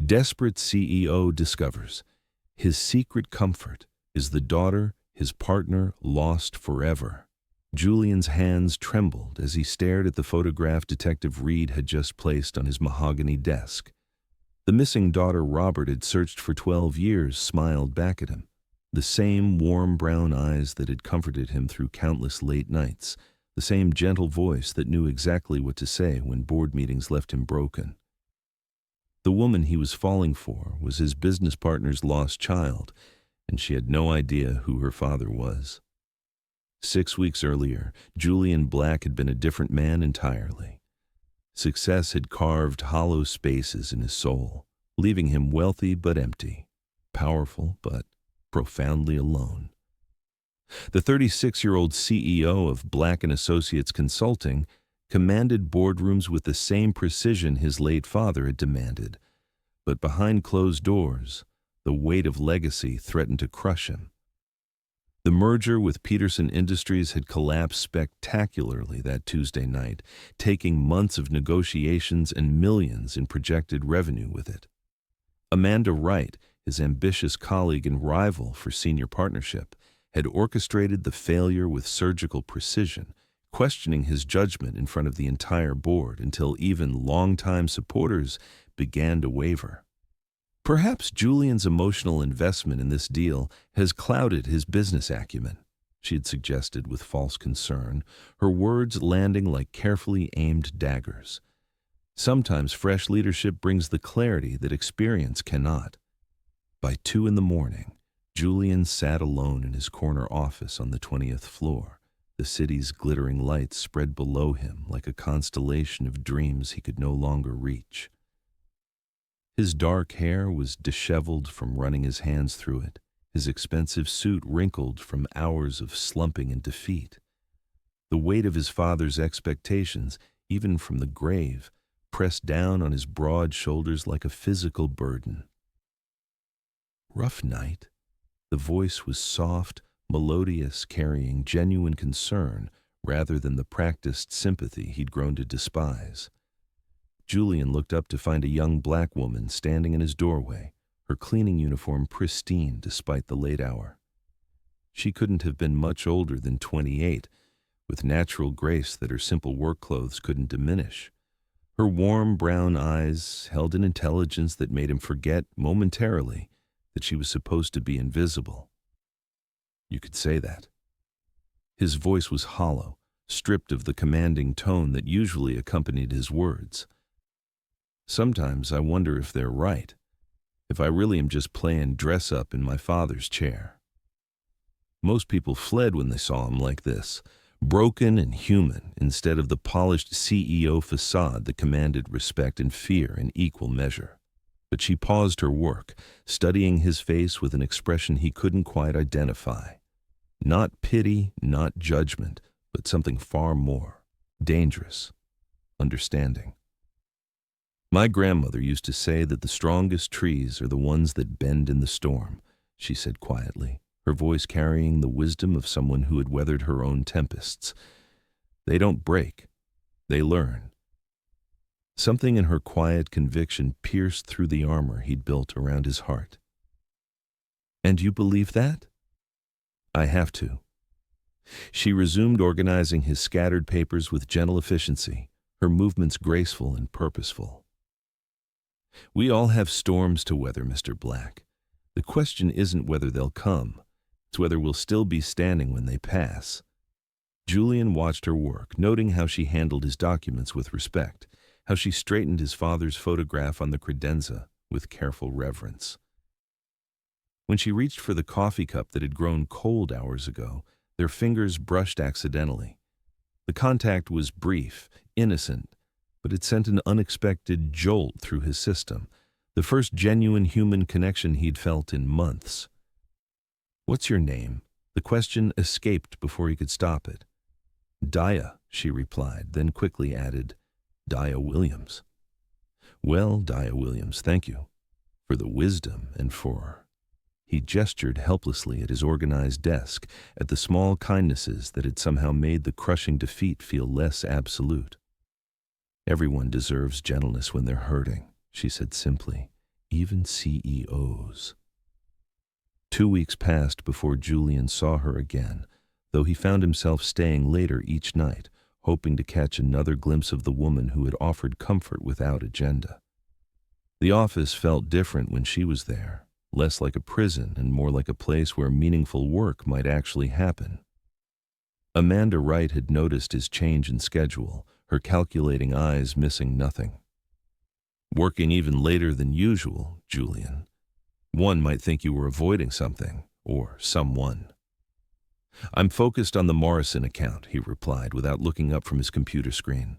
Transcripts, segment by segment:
Desperate CEO discovers his secret comfort is the daughter his partner lost forever. Julian's hands trembled as he stared at the photograph Detective Reed had just placed on his mahogany desk. The missing daughter Robert had searched for 12 years smiled back at him. The same warm brown eyes that had comforted him through countless late nights. The same gentle voice that knew exactly what to say when board meetings left him broken. The woman he was falling for was his business partner's lost child, and she had no idea who her father was. 6 weeks earlier, Julian Black had been a different man entirely. Success had carved hollow spaces in his soul, leaving him wealthy but empty, powerful but profoundly alone. The 36-year-old CEO of Black & Associates Consulting commanded boardrooms with the same precision his late father had demanded, but behind closed doors, the weight of legacy threatened to crush him. The merger with Peterson Industries had collapsed spectacularly that Tuesday night, taking months of negotiations and millions in projected revenue with it. Amanda Wright, his ambitious colleague and rival for senior partnership, had orchestrated the failure with surgical precision, questioning his judgment in front of the entire board until even longtime supporters began to waver. Perhaps Julian's emotional investment in this deal has clouded his business acumen, she had suggested with false concern, her words landing like carefully aimed daggers. Sometimes fresh leadership brings the clarity that experience cannot. By 2 a.m, Julian sat alone in his corner office on the 20th floor, the city's glittering lights spread below him like a constellation of dreams he could no longer reach. His dark hair was disheveled from running his hands through it, his expensive suit wrinkled from hours of slumping and defeat. The weight of his father's expectations, even from the grave, pressed down on his broad shoulders like a physical burden. Rough night. The voice was soft, melodious, carrying genuine concern rather than the practiced sympathy he'd grown to despise. Julian looked up to find a young black woman standing in his doorway, her cleaning uniform pristine despite the late hour. She couldn't have been much older than 28, with natural grace that her simple work clothes couldn't diminish. Her warm brown eyes held an intelligence that made him forget momentarily that she was supposed to be invisible. You could say that. His voice was hollow, stripped of the commanding tone that usually accompanied his words. Sometimes I wonder if they're right, if I really am just playing dress-up in my father's chair. Most people fled when they saw him like this, broken and human, instead of the polished CEO facade that commanded respect and fear in equal measure. But she paused her work, studying his face with an expression he couldn't quite identify. Not pity, not judgment, but something far more dangerous, understanding. My grandmother used to say that the strongest trees are the ones that bend in the storm, she said quietly, her voice carrying the wisdom of someone who had weathered her own tempests. They don't break, they learn. Something in her quiet conviction pierced through the armor he'd built around his heart. And you believe that? I have to. She resumed organizing his scattered papers with gentle efficiency, her movements graceful and purposeful. We all have storms to weather, Mr. Black. The question isn't whether they'll come, it's whether we'll still be standing when they pass. Julian watched her work, noting how she handled his documents with respect, how she straightened his father's photograph on the credenza with careful reverence. When she reached for the coffee cup that had grown cold hours ago, their fingers brushed accidentally. The contact was brief, innocent, but it sent an unexpected jolt through his system, the first genuine human connection he'd felt in months. What's your name? The question escaped before he could stop it. Dia, she replied, then quickly added, Dia Williams. Well, Dia Williams, thank you for the wisdom and for... He gestured helplessly at his organized desk, at the small kindnesses that had somehow made the crushing defeat feel less absolute. Everyone deserves gentleness when they're hurting, she said simply, even CEOs. 2 weeks passed before Julian saw her again, though he found himself staying later each night, hoping to catch another glimpse of the woman who had offered comfort without agenda. The office felt different when she was there, less like a prison and more like a place where meaningful work might actually happen. Amanda Wright had noticed his change in schedule, her calculating eyes missing nothing. "Working even later than usual, Julian. One might think you were avoiding something, or someone." "I'm focused on the Morrison account," he replied without looking up from his computer screen.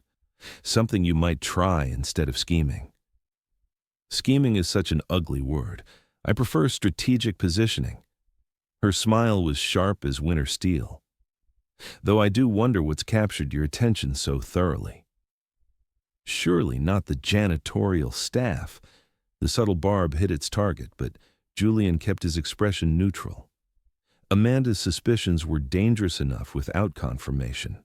"Something you might try instead of scheming." "Scheming is such an ugly word. I prefer strategic positioning." Her smile was sharp as winter steel. "Though I do wonder what's captured your attention so thoroughly." Surely not the janitorial staff. The subtle barb hit its target, but Julian kept his expression neutral. Amanda's suspicions were dangerous enough without confirmation.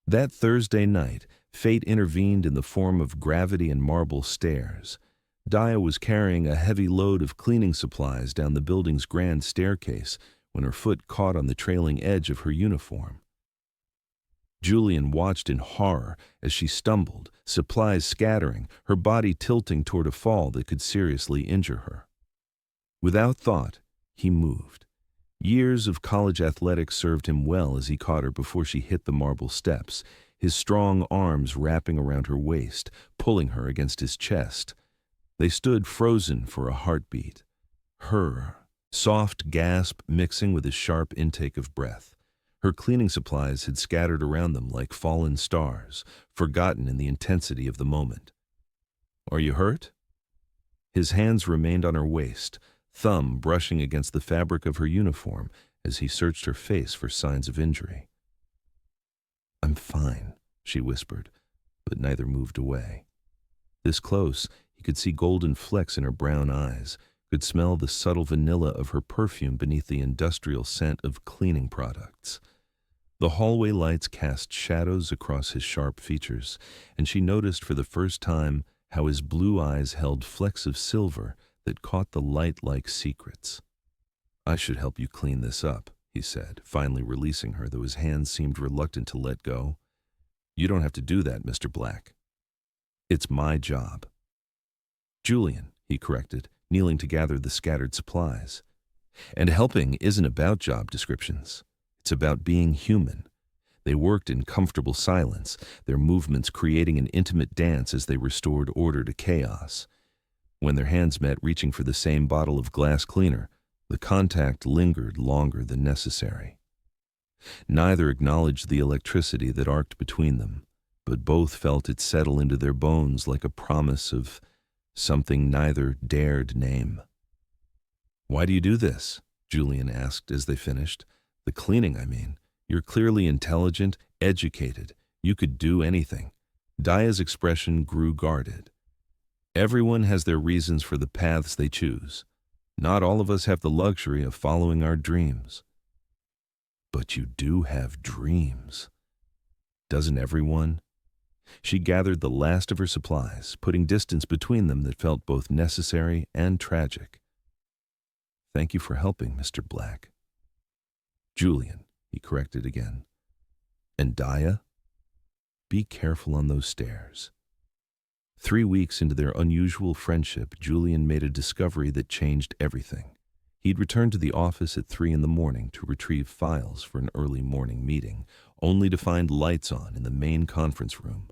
That Thursday night, fate intervened in the form of gravity and marble stairs. Dia was carrying a heavy load of cleaning supplies down the building's grand staircase when her foot caught on the trailing edge of her uniform. Julian watched in horror as she stumbled, supplies scattering, her body tilting toward a fall that could seriously injure her. Without thought, he moved. Years of college athletics served him well as he caught her before she hit the marble steps, his strong arms wrapping around her waist, pulling her against his chest. They stood frozen for a heartbeat. Her soft gasp mixing with his sharp intake of breath. Her cleaning supplies had scattered around them like fallen stars, forgotten in the intensity of the moment. "Are you hurt?" His hands remained on her waist, thumb brushing against the fabric of her uniform as he searched her face for signs of injury. "I'm fine," she whispered, but neither moved away. This close, he could see golden flecks in her brown eyes, could smell the subtle vanilla of her perfume beneath the industrial scent of cleaning products. The hallway lights cast shadows across his sharp features, and she noticed for the first time how his blue eyes held flecks of silver that caught the light like secrets. "I should help you clean this up," he said, finally releasing her, though his hands seemed reluctant to let go. "You don't have to do that, Mr. Black. It's my job." "Julian," he corrected, kneeling to gather the scattered supplies. "And helping isn't about job descriptions. It's about being human." They worked in comfortable silence, their movements creating an intimate dance as they restored order to chaos. When their hands met reaching for the same bottle of glass cleaner, the contact lingered longer than necessary. Neither acknowledged the electricity that arced between them, but both felt it settle into their bones like a promise of something neither dared name. "Why do you do this?" Julian asked as they finished. "The cleaning, I mean. You're clearly intelligent, educated. You could do anything." Dia's expression grew guarded. "Everyone has their reasons for the paths they choose. Not all of us have the luxury of following our dreams." "But you do have dreams. Doesn't everyone?" She gathered the last of her supplies, putting distance between them that felt both necessary and tragic. "Thank you for helping, Mr. Black." "Julian," he corrected again. "And Dia? Be careful on those stairs." 3 weeks into their unusual friendship, Julian made a discovery that changed everything. He'd returned to the office at 3 a.m. to retrieve files for an early morning meeting, only to find lights on in the main conference room.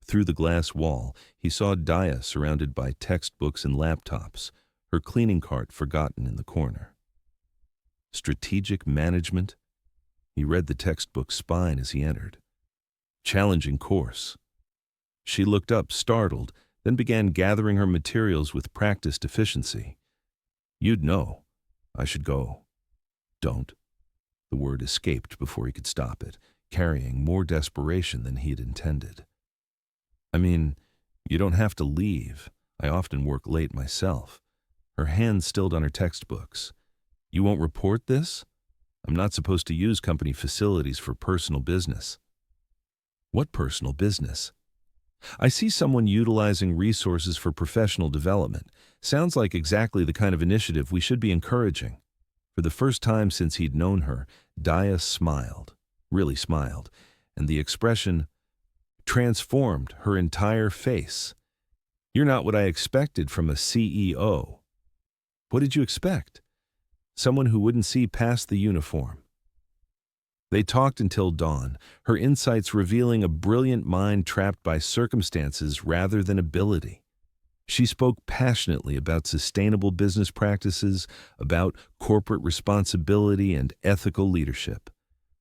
Through the glass wall, he saw Dia surrounded by textbooks and laptops, her cleaning cart forgotten in the corner. Strategic management? He read the textbook spine as he entered. Challenging course. She looked up, startled, then began gathering her materials with practiced efficiency. "You'd know. I should go." "Don't." The word escaped before he could stop it, carrying more desperation than he had intended. "I mean, you don't have to leave. I often work late myself." Her hands stilled on her textbooks. "You won't report this? I'm not supposed to use company facilities for personal business." "What personal business?" I see someone utilizing resources for professional development. Sounds like exactly the kind of initiative we should be encouraging. For the first time since he'd known her, Dia smiled, really smiled, and the expression transformed her entire face. You're not what I expected from a CEO. What did you expect? Someone who wouldn't see past the uniform. They talked until dawn, her insights revealing a brilliant mind trapped by circumstances rather than ability. She spoke passionately about sustainable business practices, about corporate responsibility and ethical leadership.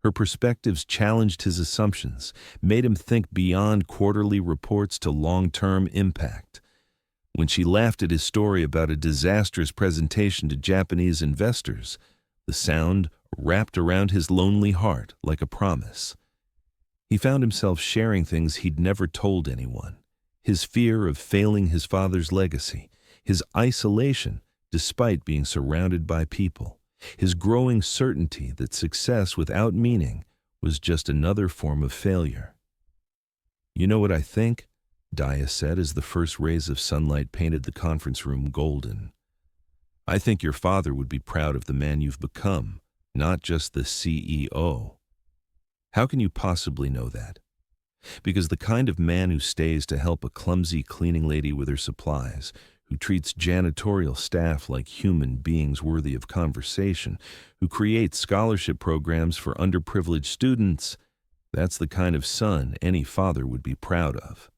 Her perspectives challenged his assumptions, made him think beyond quarterly reports to long-term impact. When she laughed at his story about a disastrous presentation to Japanese investors, the sound wrapped around his lonely heart like a promise. He found himself sharing things he'd never told anyone. His fear of failing his father's legacy, his isolation despite being surrounded by people, his growing certainty that success without meaning was just another form of failure. You know what I think? Dia said as the first rays of sunlight painted the conference room golden. I think your father would be proud of the man you've become, not just the CEO. How can you possibly know that? Because the kind of man who stays to help a clumsy cleaning lady with her supplies, who treats janitorial staff like human beings worthy of conversation, who creates scholarship programs for underprivileged students, that's the kind of son any father would be proud of.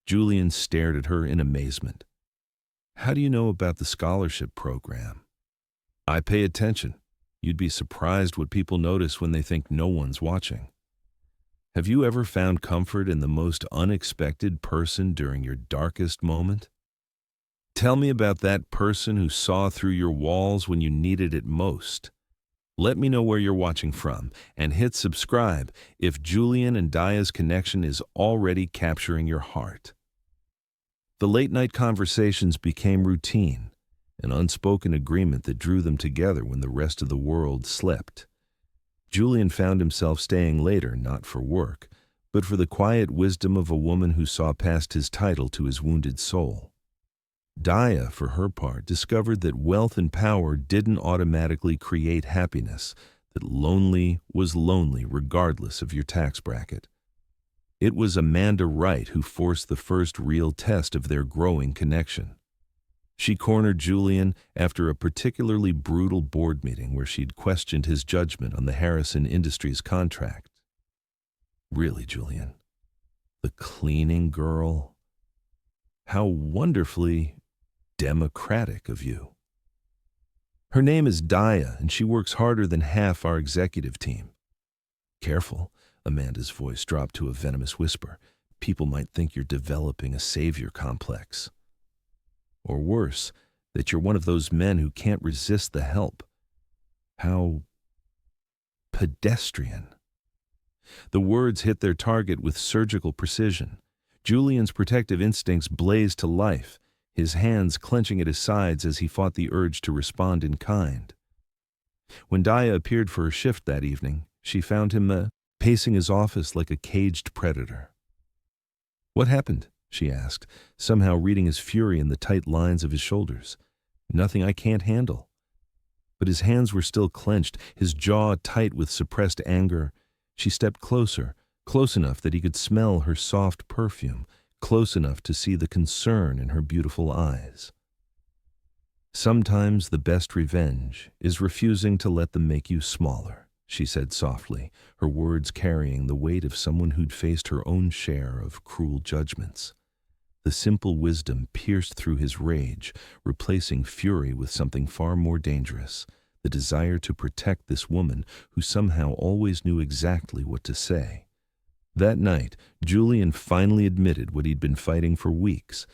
Julian stared at her in amazement. How do you know about the scholarship program? I pay attention. You'd be surprised what people notice when they think no one's watching. Have you ever found comfort in the most unexpected person during your darkest moment? Tell me about that person who saw through your walls when you needed it most. Let me know where you're watching from, and hit subscribe if Julian and Dia's connection is already capturing your heart. The late-night conversations became routine, an unspoken agreement that drew them together when the rest of the world slept. Julian found himself staying later not for work, but for the quiet wisdom of a woman who saw past his title to his wounded soul. Dia, for her part, discovered that wealth and power didn't automatically create happiness, that lonely was lonely regardless of your tax bracket. It was Amanda Wright who forced the first real test of their growing connection. She cornered Julian after a particularly brutal board meeting where she'd questioned his judgment on the Harrison Industries contract. Really, Julian? The cleaning girl? How wonderfully democratic of you. Her name is Dia, and she works harder than half our executive team. Careful, Amanda's voice dropped to a venomous whisper. People might think you're developing a savior complex. Or worse, that you're one of those men who can't resist the help. How pedestrian. The words hit their target with surgical precision. Julian's protective instincts blazed to life, his hands clenching at his sides as he fought the urge to respond in kind. When Dia appeared for her shift that evening, she found him pacing his office like a caged predator. What happened? She asked, somehow reading his fury in the tight lines of his shoulders. Nothing I can't handle. But his hands were still clenched, his jaw tight with suppressed anger. She stepped closer, close enough that he could smell her soft perfume, close enough to see the concern in her beautiful eyes. Sometimes the best revenge is refusing to let them make you smaller, she said softly, her words carrying the weight of someone who'd faced her own share of cruel judgments. The simple wisdom pierced through his rage, replacing fury with something far more dangerous, the desire to protect this woman who somehow always knew exactly what to say. That night, Julian finally admitted what he'd been fighting for weeks.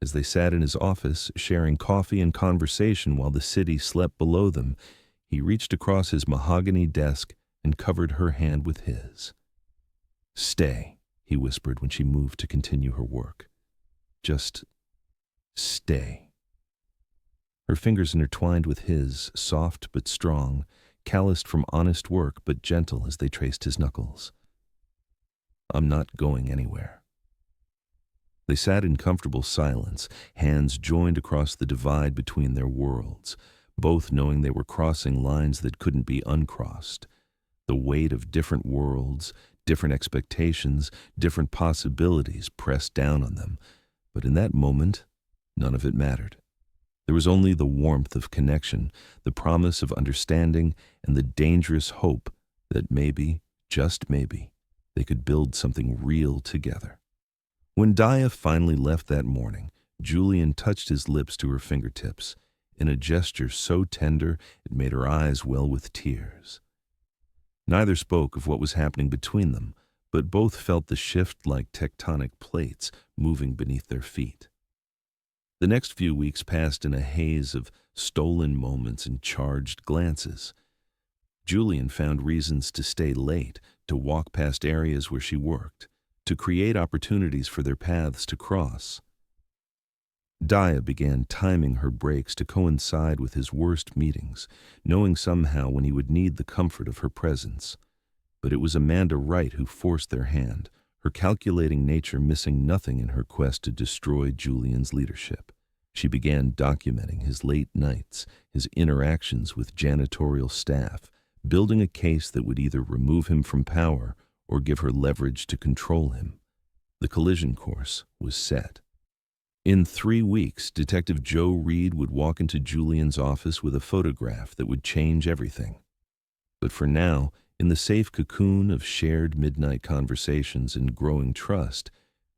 As they sat in his office, sharing coffee and conversation while the city slept below them, he reached across his mahogany desk and covered her hand with his. "Stay," he whispered when she moved to continue her work. "Just stay." Her fingers intertwined with his, soft but strong, calloused from honest work but gentle as they traced his knuckles. "I'm not going anywhere." They sat in comfortable silence, hands joined across the divide between their worlds, both knowing they were crossing lines that couldn't be uncrossed. The weight of different worlds, different expectations, different possibilities pressed down on them, but in that moment, none of it mattered. There was only the warmth of connection, the promise of understanding, and the dangerous hope that maybe, just maybe, they could build something real together. When Dia finally left that morning, Julian touched his lips to her fingertips, in a gesture so tender it made her eyes well with tears. Neither spoke of what was happening between them, but both felt the shift like tectonic plates moving beneath their feet. The next few weeks passed in a haze of stolen moments and charged glances. Julian found reasons to stay late, to walk past areas where she worked, to create opportunities for their paths to cross. Dia began timing her breaks to coincide with his worst meetings, knowing somehow when he would need the comfort of her presence. But it was Amanda Wright who forced their hand, her calculating nature missing nothing in her quest to destroy Julian's leadership. She began documenting his late nights, his interactions with janitorial staff, building a case that would either remove him from power or give her leverage to control him. The collision course was set. In 3 weeks, Detective Joe Reed would walk into Julian's office with a photograph that would change everything. But for now, in the safe cocoon of shared midnight conversations and growing trust,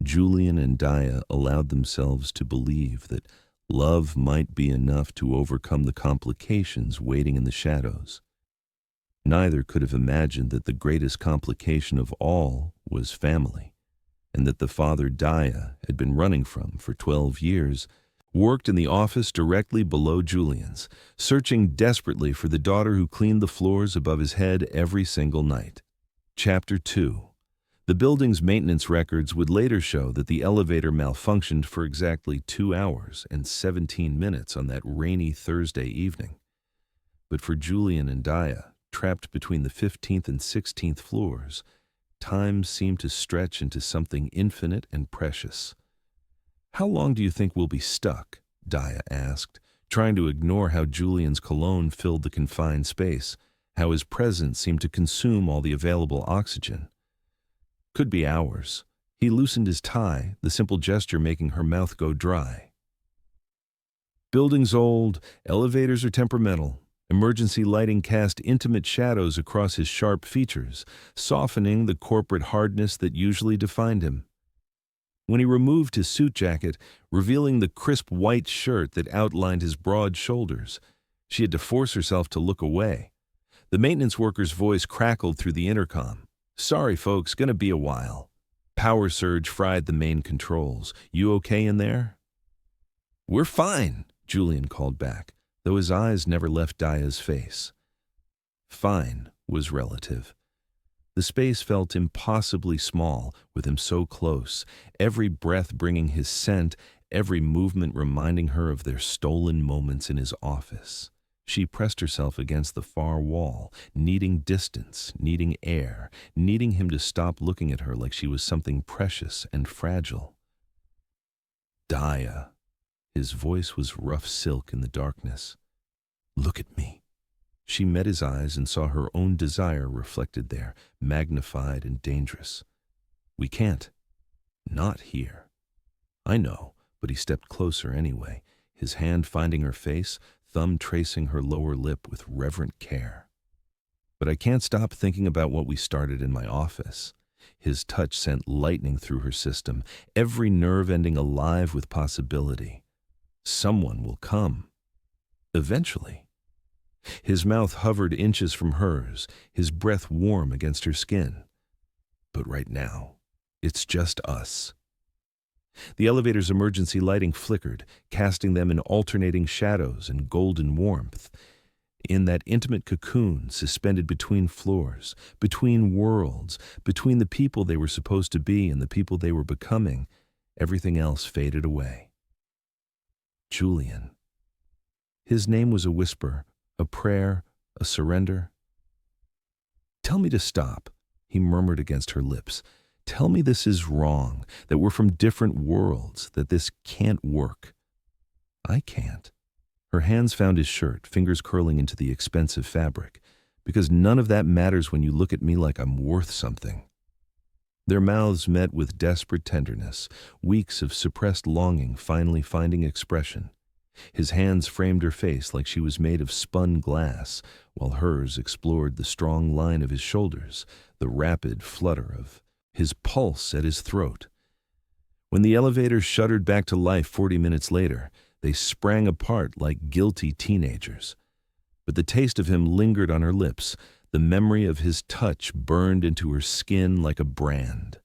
Julian and Dia allowed themselves to believe that love might be enough to overcome the complications waiting in the shadows. Neither could have imagined that the greatest complication of all was family, and that the father Dia had been running from for 12 years worked in the office directly below Julian's, searching desperately for the daughter who cleaned the floors above his head every single night. Chapter 2. The building's maintenance records would later show that the elevator malfunctioned for exactly 2 hours and 17 minutes on that rainy Thursday evening. But for Julian and Dia, trapped between the 15th and 16th floors, time seemed to stretch into something infinite and precious. "How long do you think we'll be stuck?" Dia asked, trying to ignore how Julian's cologne filled the confined space, how his presence seemed to consume all the available oxygen. "Could be hours." He loosened his tie, the simple gesture making her mouth go dry. "Building's old, elevators are temperamental. Emergency lighting cast intimate shadows across his sharp features, softening the corporate hardness that usually defined him. When he removed his suit jacket, revealing the crisp white shirt that outlined his broad shoulders, she had to force herself to look away. The maintenance worker's voice crackled through the intercom. "Sorry, folks, gonna be a while." Power surge fried the main controls. "You okay in there?" "We're fine," Julian called back, though his eyes never left Dia's face. Fine was relative. The space felt impossibly small with him so close, every breath bringing his scent, every movement reminding her of their stolen moments in his office. She pressed herself against the far wall, needing distance, needing air, needing him to stop looking at her like she was something precious and fragile. "Dia." His voice was rough silk in the darkness. "Look at me." She met his eyes and saw her own desire reflected there, magnified and dangerous. "We can't. Not here." "I know," but he stepped closer anyway, his hand finding her face, thumb tracing her lower lip with reverent care. "But I can't stop thinking about what we started in my office." His touch sent lightning through her system, every nerve ending alive with possibility. Someone will come. Eventually. His mouth hovered inches from hers, his breath warm against her skin. "But right now, it's just us." The elevator's emergency lighting flickered, casting them in alternating shadows and golden warmth. In that intimate cocoon suspended between floors, between worlds, between the people they were supposed to be and the people they were becoming, everything else faded away. Julian. His name was a whisper, a prayer, a surrender. "Tell me to stop," he murmured against her lips. Tell me this is wrong, that we're from different worlds, that this can't work. I can't. Her hands found his shirt, fingers curling into the expensive fabric. Because none of that matters when you look at me like I'm worth something. Their mouths met with desperate tenderness, weeks of suppressed longing finally finding expression. His hands framed her face like she was made of spun glass, while hers explored the strong line of his shoulders, the rapid flutter of his pulse at his throat. When the elevator shuddered back to life 40 minutes later, they sprang apart like guilty teenagers. But the taste of him lingered on her lips. The memory of his touch burned into her skin like a brand.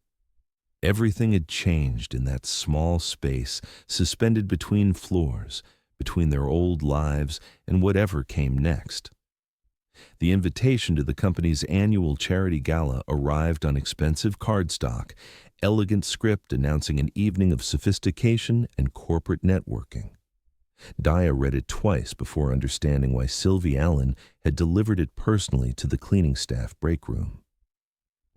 Everything had changed in that small space, suspended between floors, between their old lives and whatever came next. The invitation to the company's annual charity gala arrived on expensive cardstock, elegant script announcing an evening of sophistication and corporate networking. Dia read it twice before understanding why Sylvie Allen had delivered it personally to the cleaning staff break room.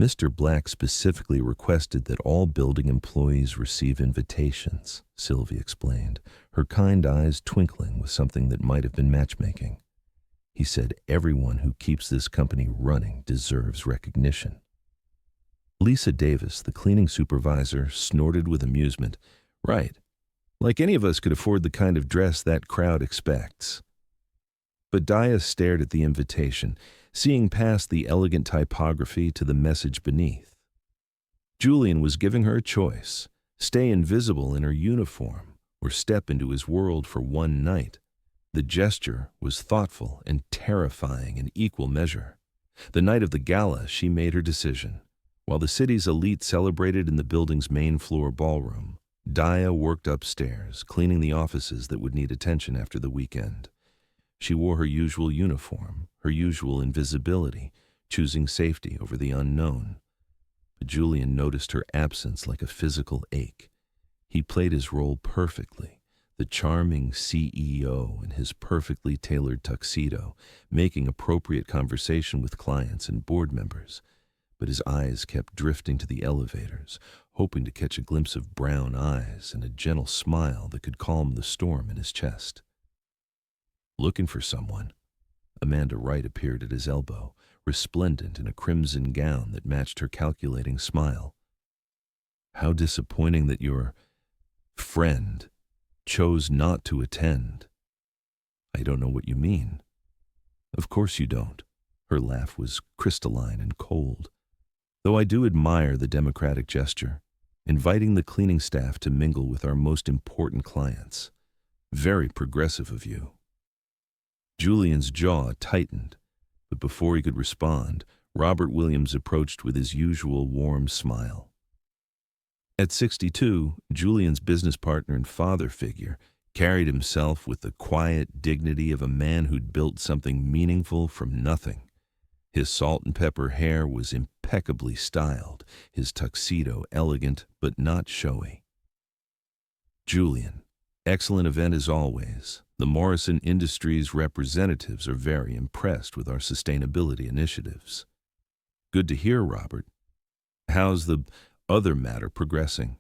Mr. Black specifically requested that all building employees receive invitations, Sylvie explained, her kind eyes twinkling with something that might have been matchmaking. He said everyone who keeps this company running deserves recognition. Lisa Davis, the cleaning supervisor, snorted with amusement. Right. Like any of us could afford the kind of dress that crowd expects. But Dia stared at the invitation, seeing past the elegant typography to the message beneath. Julian was giving her a choice: stay invisible in her uniform or step into his world for one night. The gesture was thoughtful and terrifying in equal measure. The night of the gala, she made her decision. While the city's elite celebrated in the building's main floor ballroom, Dia worked upstairs, cleaning the offices that would need attention after the weekend. She wore her usual uniform, her usual invisibility, choosing safety over the unknown. But Julian noticed her absence like a physical ache. He played his role perfectly, the charming CEO in his perfectly tailored tuxedo, making appropriate conversation with clients and board members. But his eyes kept drifting to the elevators, hoping to catch a glimpse of brown eyes and a gentle smile that could calm the storm in his chest. Looking for someone, Amanda Wright appeared at his elbow, resplendent in a crimson gown that matched her calculating smile. How disappointing that your friend chose not to attend. I don't know what you mean. Of course you don't. Her laugh was crystalline and cold. Though I do admire the democratic gesture, inviting the cleaning staff to mingle with our most important clients. Very progressive of you. Julian's jaw tightened, but before he could respond, Robert Williams approached with his usual warm smile. At 62, Julian's business partner and father figure carried himself with the quiet dignity of a man who'd built something meaningful from nothing. His salt and pepper hair was impeccably styled, his tuxedo elegant but not showy. Julian, excellent event as always. The Morrison Industries representatives are very impressed with our sustainability initiatives. Good to hear, Robert. How's the other matter progressing?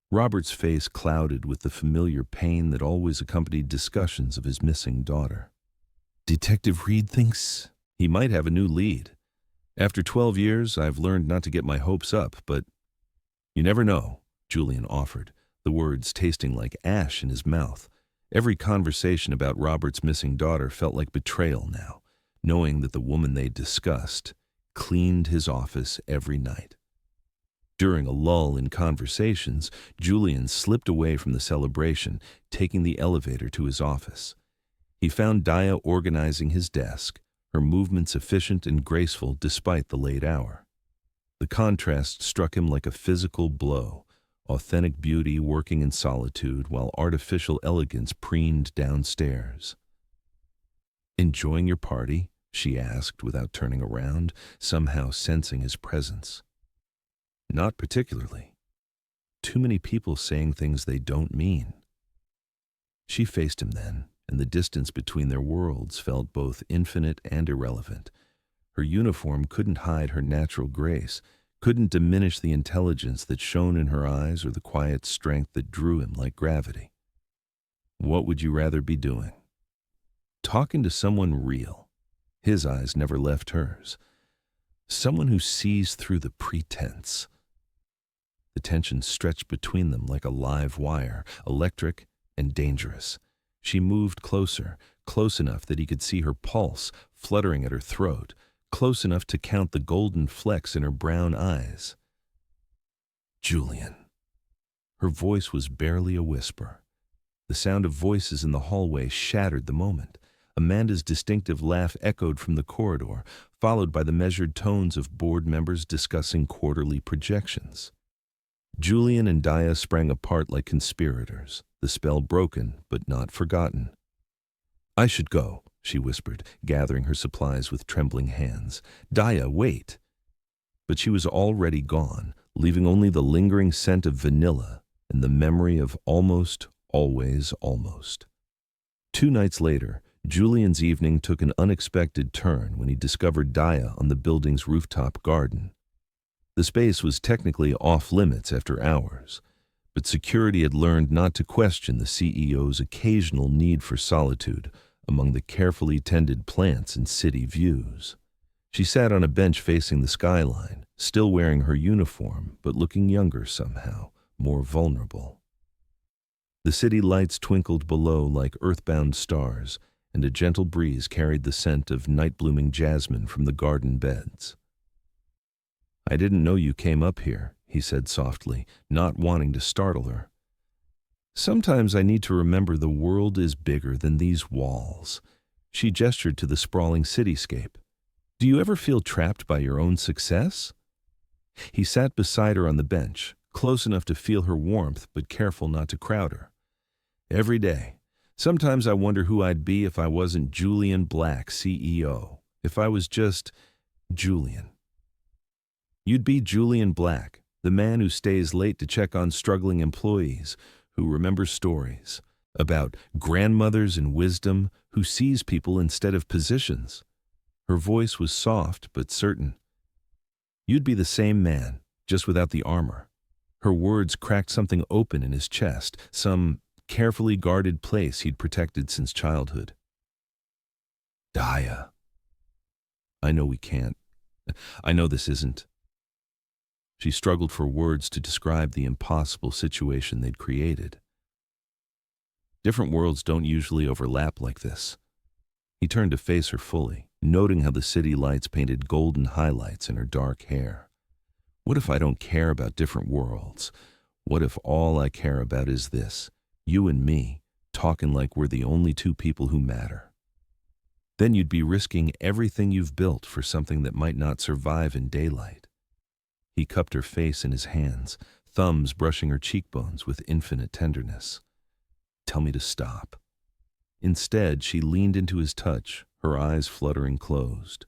Robert's face clouded with the familiar pain that always accompanied discussions of his missing daughter. Detective Reed thinks he might have a new lead. After 12 years, I've learned not to get my hopes up, but you never know, Julian offered, the words tasting like ash in his mouth. Every conversation about Robert's missing daughter felt like betrayal now, knowing that the woman they discussed cleaned his office every night. During a lull in conversations, Julian slipped away from the celebration, taking the elevator to his office. He found Dia organizing his desk, her movements efficient and graceful despite the late hour. The contrast struck him like a physical blow, authentic beauty working in solitude while artificial elegance preened downstairs. "Enjoying your party?" she asked without turning around, somehow sensing his presence. "Not particularly. Too many people saying things they don't mean." She faced him then, and the distance between their worlds felt both infinite and irrelevant. Her uniform couldn't hide her natural grace, couldn't diminish the intelligence that shone in her eyes or the quiet strength that drew him like gravity. What would you rather be doing? Talking to someone real. His eyes never left hers. Someone who sees through the pretense. The tension stretched between them like a live wire, electric and dangerous. She moved closer, close enough that he could see her pulse fluttering at her throat, close enough to count the golden flecks in her brown eyes. Julian. Her voice was barely a whisper. The sound of voices in the hallway shattered the moment. Amanda's distinctive laugh echoed from the corridor, followed by the measured tones of board members discussing quarterly projections. Julian and Dia sprang apart like conspirators, the spell broken but not forgotten. "I should go," she whispered, gathering her supplies with trembling hands. "Dia, wait." But she was already gone, leaving only the lingering scent of vanilla and the memory of almost, always, almost. 2 nights later, Julian's evening took an unexpected turn when he discovered Dia on the building's rooftop garden. The space was technically off-limits after hours, but security had learned not to question the CEO's occasional need for solitude among the carefully tended plants and city views. She sat on a bench facing the skyline, still wearing her uniform, but looking younger somehow, more vulnerable. The city lights twinkled below like earthbound stars, and a gentle breeze carried the scent of night-blooming jasmine from the garden beds. "I didn't know you came up here," he said softly, not wanting to startle her. "Sometimes I need to remember the world is bigger than these walls." She gestured to the sprawling cityscape. "Do you ever feel trapped by your own success?" He sat beside her on the bench, close enough to feel her warmth but careful not to crowd her. "Every day. Sometimes I wonder who I'd be if I wasn't Julian Black, CEO. If I was just Julian." "You'd be Julian Black, the man who stays late to check on struggling employees, who remembers stories about grandmothers and wisdom, who sees people instead of positions." Her voice was soft but certain. "You'd be the same man, just without the armor." Her words cracked something open in his chest, some carefully guarded place he'd protected since childhood. "Dia. I know we can't. I know this isn't." She struggled for words to describe the impossible situation they'd created. Different worlds don't usually overlap like this. He turned to face her fully, noting how the city lights painted golden highlights in her dark hair. "What if I don't care about different worlds? What if all I care about is this, you and me, talking like we're the only 2 people who matter? Then you'd be risking everything you've built for something that might not survive in daylight." He cupped her face in his hands, thumbs brushing her cheekbones with infinite tenderness. "Tell me to stop." Instead, she leaned into his touch, her eyes fluttering closed.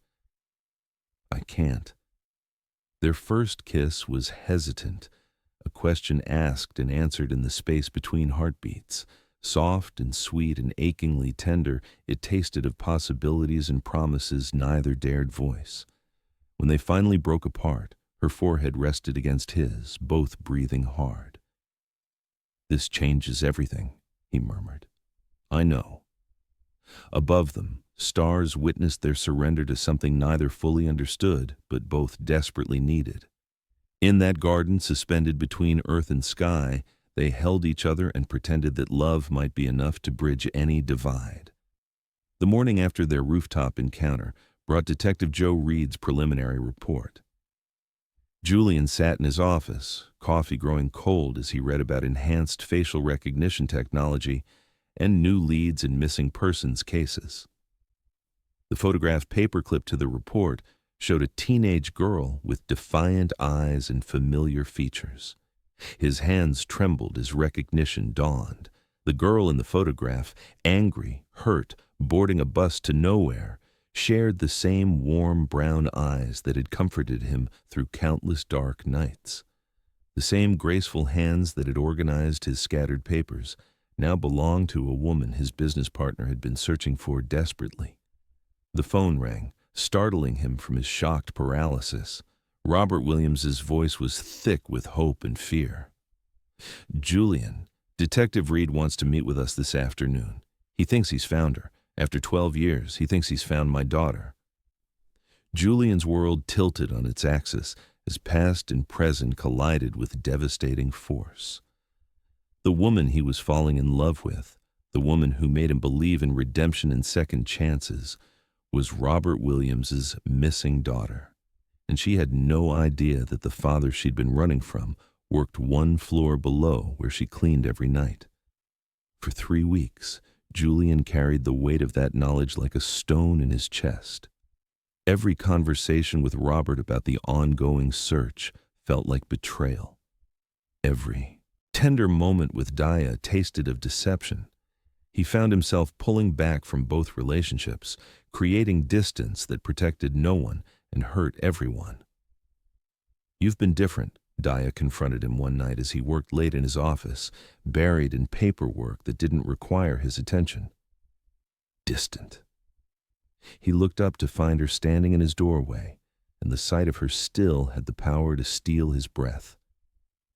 "I can't." Their first kiss was hesitant, a question asked and answered in the space between heartbeats. Soft and sweet and achingly tender, it tasted of possibilities and promises neither dared voice. When they finally broke apart, her forehead rested against his, both breathing hard. "This changes everything," he murmured. "I know." Above them, stars witnessed their surrender to something neither fully understood, but both desperately needed. In that garden suspended between earth and sky, they held each other and pretended that love might be enough to bridge any divide. The morning after their rooftop encounter brought Detective Joe Reed's preliminary report. Julian sat in his office, coffee growing cold as he read about enhanced facial recognition technology and new leads in missing persons cases. The photograph paperclip to the report showed a teenage girl with defiant eyes and familiar features. His hands trembled as recognition dawned. The girl in the photograph, angry, hurt, boarding a bus to nowhere, shared the same warm brown eyes that had comforted him through countless dark nights. The same graceful hands that had organized his scattered papers now belonged to a woman his business partner had been searching for desperately. The phone rang, startling him from his shocked paralysis. Robert Williams's voice was thick with hope and fear. "Julian, Detective Reed wants to meet with us this afternoon. He thinks he's found her. After 12 years, he thinks he's found my daughter." Julian's world tilted on its axis as past and present collided with devastating force. The woman he was falling in love with, the woman who made him believe in redemption and second chances, was Robert Williams's missing daughter. And she had no idea that the father she'd been running from worked one floor below where she cleaned every night. For 3 weeks, Julian carried the weight of that knowledge like a stone in his chest. Every conversation with Robert about the ongoing search felt like betrayal. Every tender moment with Dia tasted of deception. He found himself pulling back from both relationships, creating distance that protected no one and hurt everyone. "You've been different," Dia confronted him one night as he worked late in his office, buried in paperwork that didn't require his attention. Distant. He looked up to find her standing in his doorway, and the sight of her still had the power to steal his breath.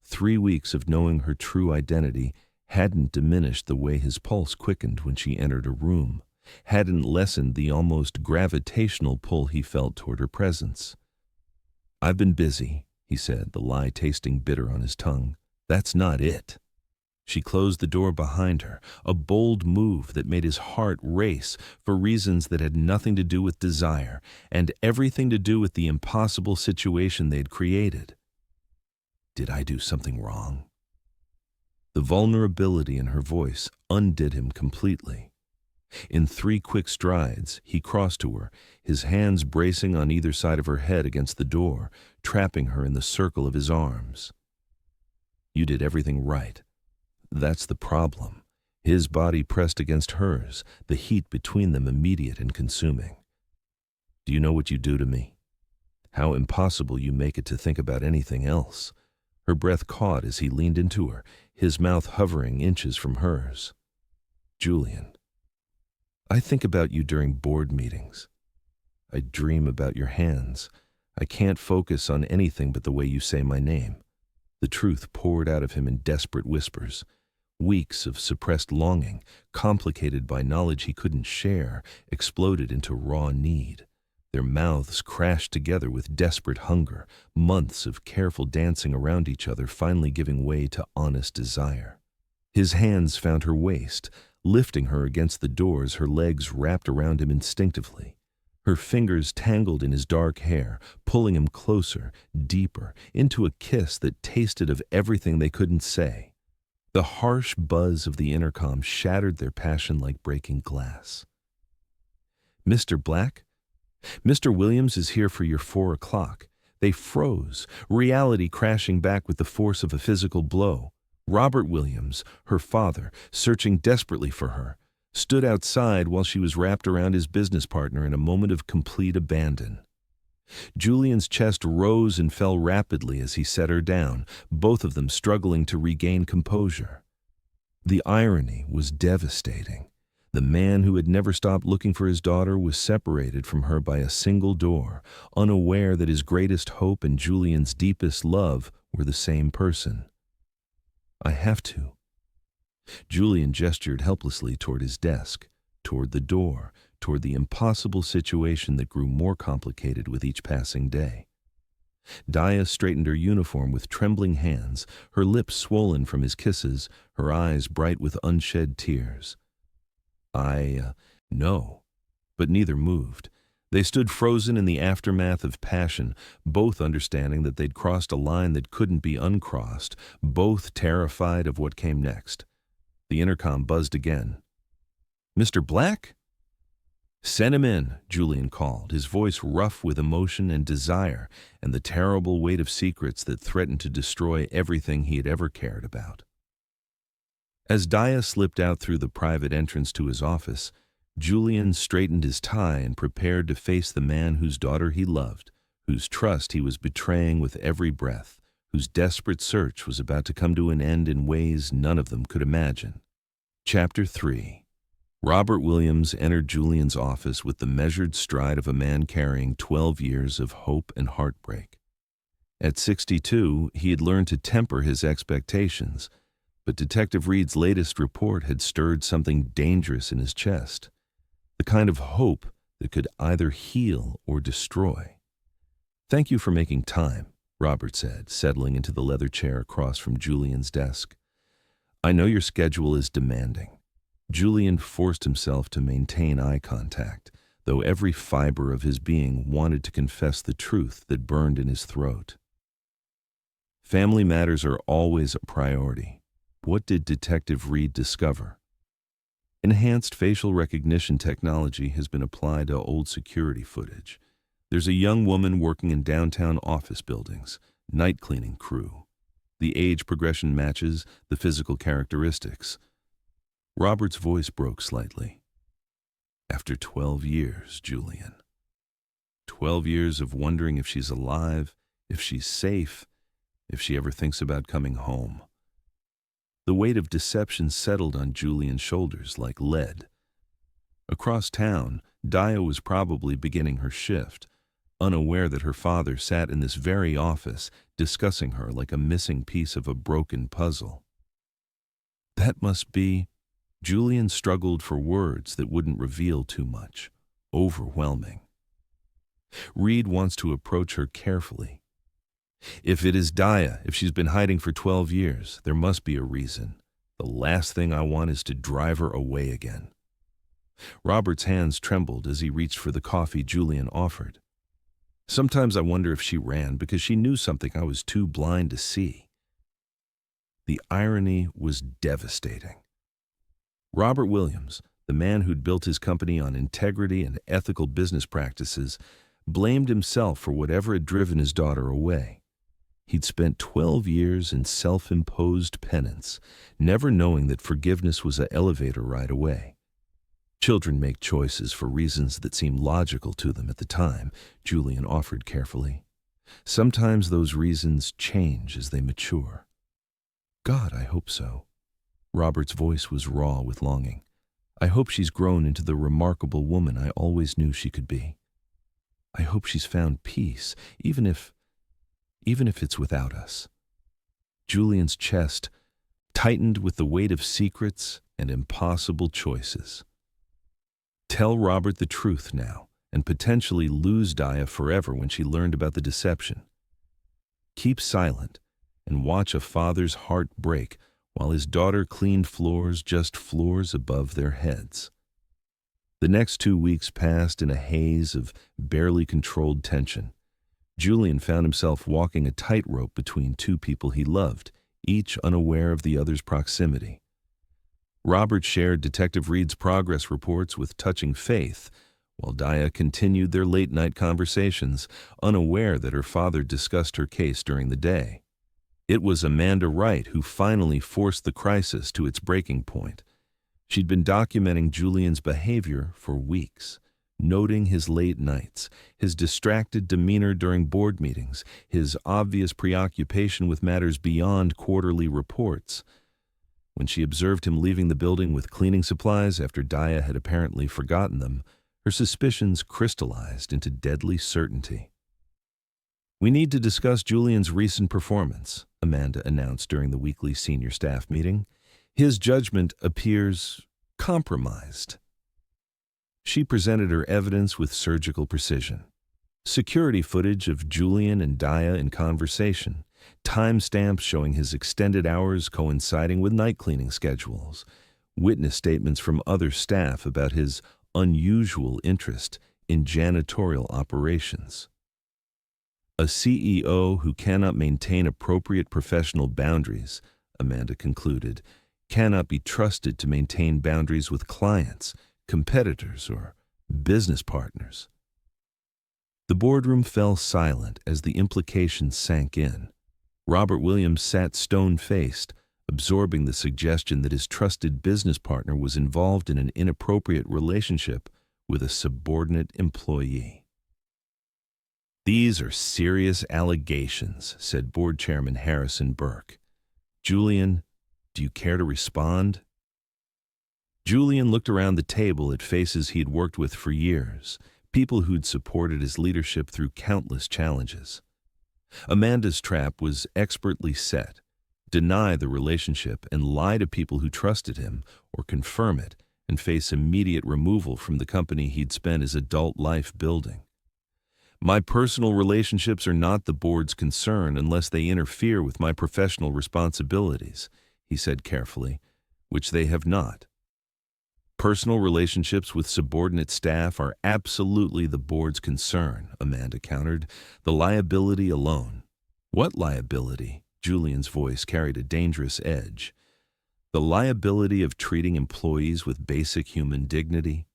3 weeks of knowing her true identity hadn't diminished the way his pulse quickened when she entered a room, hadn't lessened the almost gravitational pull he felt toward her presence. "I've been busy," he said, the lie tasting bitter on his tongue. "That's not it." She closed the door behind her, a bold move that made his heart race for reasons that had nothing to do with desire and everything to do with the impossible situation they'd created. "Did I do something wrong?" The vulnerability in her voice undid him completely. In 3 quick strides, he crossed to her, his hands bracing on either side of her head against the door, trapping her in the circle of his arms. "You did everything right. That's the problem." His body pressed against hers, the heat between them immediate and consuming. "Do you know what you do to me? How impossible you make it to think about anything else." Her breath caught as he leaned into her, his mouth hovering inches from hers. "Julian, I think about you during board meetings. I dream about your hands. I can't focus on anything but the way you say my name." The truth poured out of him in desperate whispers. Weeks of suppressed longing, complicated by knowledge he couldn't share, exploded into raw need. Their mouths crashed together with desperate hunger, months of careful dancing around each other finally giving way to honest desire. His hands found her waist, lifting her against the doors, her legs wrapped around him instinctively. Her fingers tangled in his dark hair, pulling him closer, deeper, into a kiss that tasted of everything they couldn't say. The harsh buzz of the intercom shattered their passion like breaking glass. "Mr. Black? Mr. Williams is here for your 4 o'clock. They froze, reality crashing back with the force of a physical blow. Robert Williams, her father, searching desperately for her, stood outside while she was wrapped around his business partner in a moment of complete abandon. Julian's chest rose and fell rapidly as he set her down, both of them struggling to regain composure. The irony was devastating. The man who had never stopped looking for his daughter was separated from her by a single door, unaware that his greatest hope and Julian's deepest love were the same person. "I have to." Julian gestured helplessly toward his desk, toward the door, toward the impossible situation that grew more complicated with each passing day. Dia straightened her uniform with trembling hands, her lips swollen from his kisses, her eyes bright with unshed tears. "I know." But neither moved. They stood frozen in the aftermath of passion, both understanding that they'd crossed a line that couldn't be uncrossed, both terrified of what came next. The intercom buzzed again. "Mr. Black?" "Send him in," Julian called, his voice rough with emotion and desire and the terrible weight of secrets that threatened to destroy everything he had ever cared about. As Dia slipped out through the private entrance to his office, Julian straightened his tie and prepared to face the man whose daughter he loved, whose trust he was betraying with every breath, whose desperate search was about to come to an end in ways none of them could imagine. Chapter 3. Robert Williams entered Julian's office with the measured stride of a man carrying 12 years of hope and heartbreak. At 62, he had learned to temper his expectations, but Detective Reed's latest report had stirred something dangerous in his chest, the kind of hope that could either heal or destroy. "Thank you for making time," Robert said, settling into the leather chair across from Julian's desk. "I know your schedule is demanding." Julian forced himself to maintain eye contact, though every fiber of his being wanted to confess the truth that burned in his throat. Family matters are always a priority. What did Detective Reed discover? Enhanced facial recognition technology has been applied to old security footage. There's a young woman working in downtown office buildings, night cleaning crew. The age progression matches the physical characteristics. Robert's voice broke slightly. "After 12 years, Julian. 12 years of wondering if she's alive, if she's safe, if she ever thinks about coming home." The weight of deception settled on Julian's shoulders like lead. Across town, Dia was probably beginning her shift, unaware that her father sat in this very office discussing her like a missing piece of a broken puzzle. That must be... Julian struggled for words that wouldn't reveal too much. Overwhelming. Reed wants to approach her carefully. If it is Dia, if she's been hiding for 12 years, there must be a reason. The last thing I want is to drive her away again. Robert's hands trembled as he reached for the coffee Julian offered. "Sometimes I wonder if she ran because she knew something I was too blind to see." The irony was devastating. Robert Williams, the man who'd built his company on integrity and ethical business practices, blamed himself for whatever had driven his daughter away. He'd spent 12 years in self-imposed penance, never knowing that forgiveness was an elevator ride away. "Children make choices for reasons that seem logical to them at the time," Julian offered carefully. "Sometimes those reasons change as they mature." "God, I hope so." Robert's voice was raw with longing. "I hope she's grown into the remarkable woman I always knew she could be. I hope she's found peace, even if it's without us." Julian's chest tightened with the weight of secrets and impossible choices. Tell Robert the truth now, and potentially lose Dia forever when she learned about the deception. Keep silent and watch a father's heart break while his daughter cleaned floors just floors above their heads. The next 2 weeks passed in a haze of barely controlled tension. Julian found himself walking a tightrope between two people he loved, each unaware of the other's proximity. Robert shared Detective Reed's progress reports with touching faith, while Dia continued their late-night conversations, unaware that her father discussed her case during the day. It was Amanda Wright who finally forced the crisis to its breaking point. She'd been documenting Julian's behavior for weeks, noting his late nights, his distracted demeanor during board meetings, his obvious preoccupation with matters beyond quarterly reports. When she observed him leaving the building with cleaning supplies after Dia had apparently forgotten them, her suspicions crystallized into deadly certainty. "We need to discuss Julian's recent performance," Amanda announced during the weekly senior staff meeting. "His judgment appears compromised." She presented her evidence with surgical precision. Security footage of Julian and Dia in conversation, timestamps showing his extended hours coinciding with night cleaning schedules, witness statements from other staff about his unusual interest in janitorial operations. "A CEO who cannot maintain appropriate professional boundaries," Amanda concluded, "cannot be trusted to maintain boundaries with clients, competitors, or business partners." The boardroom fell silent as the implications sank in. Robert Williams sat stone-faced, absorbing the suggestion that his trusted business partner was involved in an inappropriate relationship with a subordinate employee. "These are serious allegations," said Board Chairman Harrison Burke. "Julian, do you care to respond?" Julian looked around the table at faces he had worked with for years, people who'd supported his leadership through countless challenges. Amanda's trap was expertly set. Deny the relationship and lie to people who trusted him, or confirm it and face immediate removal from the company he'd spent his adult life building. My personal relationships are not the board's concern unless they interfere with my professional responsibilities, he said carefully, which they have not. Personal relationships with subordinate staff are absolutely the board's concern, Amanda countered. The liability alone. What liability? Julian's voice carried a dangerous edge. The liability of treating employees with basic human dignity,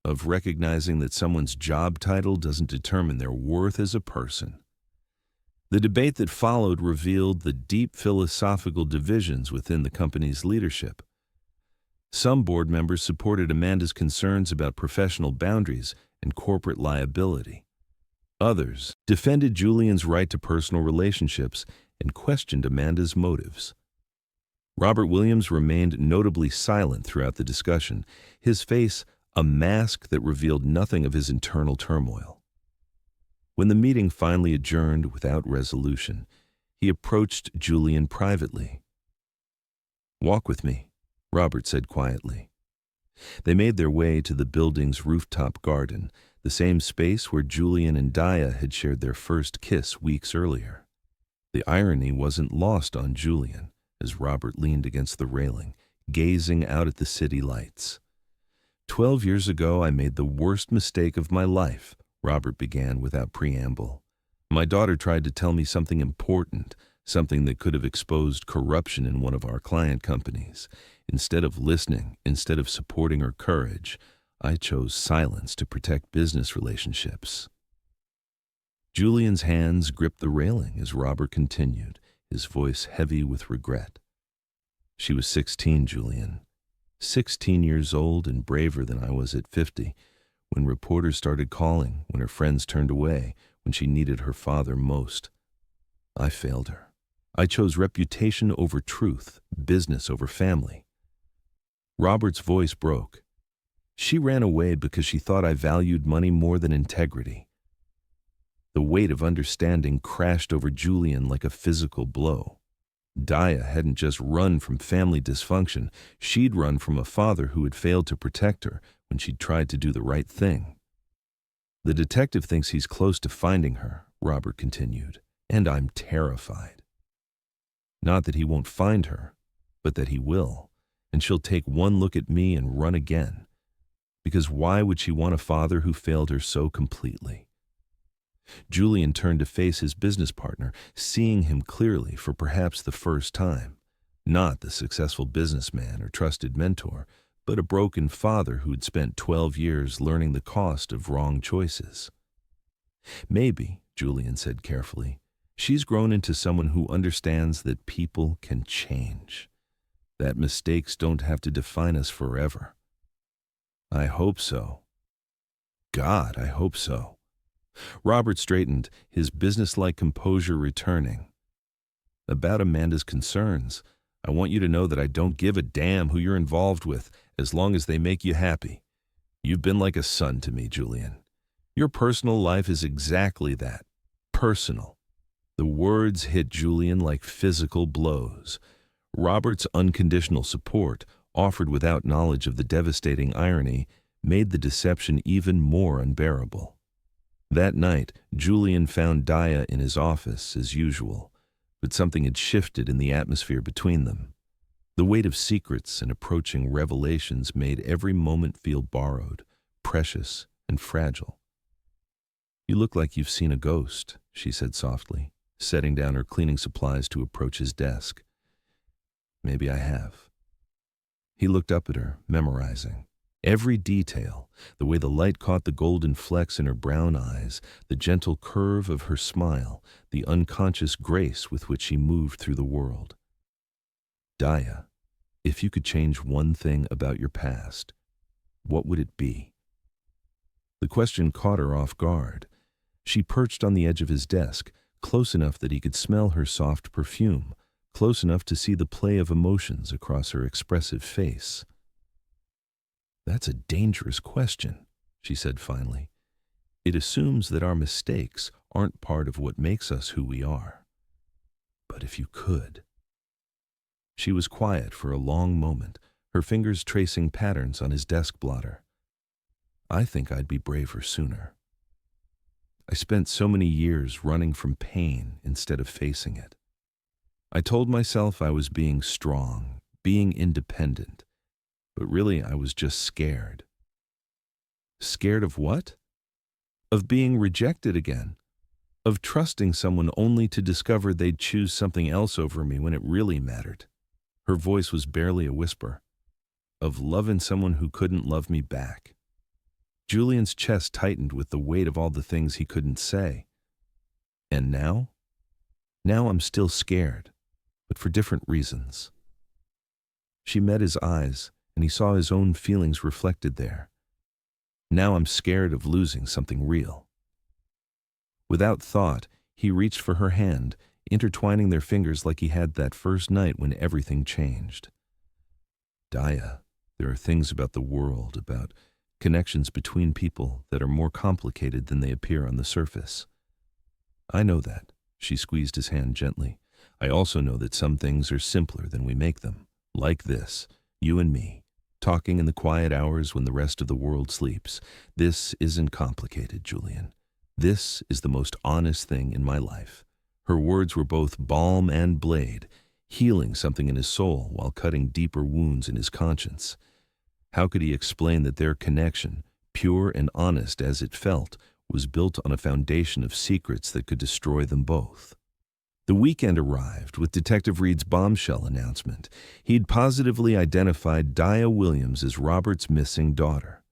of recognizing that someone's job title doesn't determine their worth as a person. The debate that followed revealed the deep philosophical divisions within the company's leadership. Some board members supported Amanda's concerns about professional boundaries and corporate liability. Others defended Julian's right to personal relationships and questioned Amanda's motives. Robert Williams remained notably silent throughout the discussion, his face a mask that revealed nothing of his internal turmoil. When the meeting finally adjourned without resolution, he approached Julian privately. "Walk with me," Robert said quietly. They made their way to the building's rooftop garden, the same space where Julian and Dia had shared their first kiss weeks earlier. The irony wasn't lost on Julian as Robert leaned against the railing, gazing out at the city lights. 12 years ago, I made the worst mistake of my life," Robert began without preamble. "My daughter tried to tell me something important, something that could have exposed corruption in one of our client companies. Instead of listening, instead of supporting her courage, I chose silence to protect business relationships." Julian's hands gripped the railing as Robert continued, his voice heavy with regret. "She was 16, Julian. 16 years old and braver than I was at 50, when reporters started calling, when her friends turned away, when she needed her father most. I failed her. I chose reputation over truth, business over family." Robert's voice broke. "She ran away because she thought I valued money more than integrity." The weight of understanding crashed over Julian like a physical blow. Dia hadn't just run from family dysfunction, she'd run from a father who had failed to protect her when she'd tried to do the right thing. "The detective thinks he's close to finding her," Robert continued, "and I'm terrified. Not that he won't find her, but that he will, and she'll take one look at me and run again. Because why would she want a father who failed her so completely?" Julian turned to face his business partner, seeing him clearly for perhaps the first time. Not the successful businessman or trusted mentor, but a broken father who'd spent 12 years learning the cost of wrong choices. "Maybe," Julian said carefully, "she's grown into someone who understands that people can change, that mistakes don't have to define us forever." "I hope so. God, I hope so." Robert straightened, his businesslike composure returning. "About Amanda's concerns, I want you to know that I don't give a damn who you're involved with as long as they make you happy. You've been like a son to me, Julian. Your personal life is exactly that. Personal." The words hit Julian like physical blows. Robert's unconditional support, offered without knowledge of the devastating irony, made the deception even more unbearable. That night, Julian found Dia in his office, as usual, but something had shifted in the atmosphere between them. The weight of secrets and approaching revelations made every moment feel borrowed, precious, and fragile. "You look like you've seen a ghost," she said softly, setting down her cleaning supplies to approach his desk. "Maybe I have." He looked up at her, memorizing. Every detail, the way the light caught the golden flecks in her brown eyes, the gentle curve of her smile, the unconscious grace with which she moved through the world. "Dia, if you could change one thing about your past, what would it be?" The question caught her off guard. She perched on the edge of his desk, close enough that he could smell her soft perfume, close enough to see the play of emotions across her expressive face. "That's a dangerous question," she said finally. "It assumes that our mistakes, aren't part of what makes us who we are. But if you could. She was quiet for a long moment, her fingers tracing patterns on his desk blotter. I think I'd be braver sooner. I spent so many years running from pain instead of facing it. I told myself I was being strong, being independent, but really I was just scared. Scared of what? Of being rejected again, of trusting someone only to discover they'd choose something else over me when it really mattered. Her voice was barely a whisper. Of loving someone who couldn't love me back. Julian's chest tightened with the weight of all the things he couldn't say. And now? Now I'm still scared, but for different reasons. She met his eyes, and he saw his own feelings reflected there. Now I'm scared of losing something real. Without thought, he reached for her hand, intertwining their fingers like he had that first night when everything changed. Daya, there are things about the world, about connections between people that are more complicated than they appear on the surface. I know that. She squeezed his hand gently. I also know that some things are simpler than we make them. Like this, you and me, talking in the quiet hours when the rest of the world sleeps. This isn't complicated, Julian. This is the most honest thing in my life. Her words were both balm and blade, healing something in his soul while cutting deeper wounds in his conscience. How could he explain that their connection, pure and honest as it felt, was built on a foundation of secrets that could destroy them both? The weekend arrived with Detective Reed's bombshell announcement. He'd positively identified Daya Williams as Robert's missing daughter.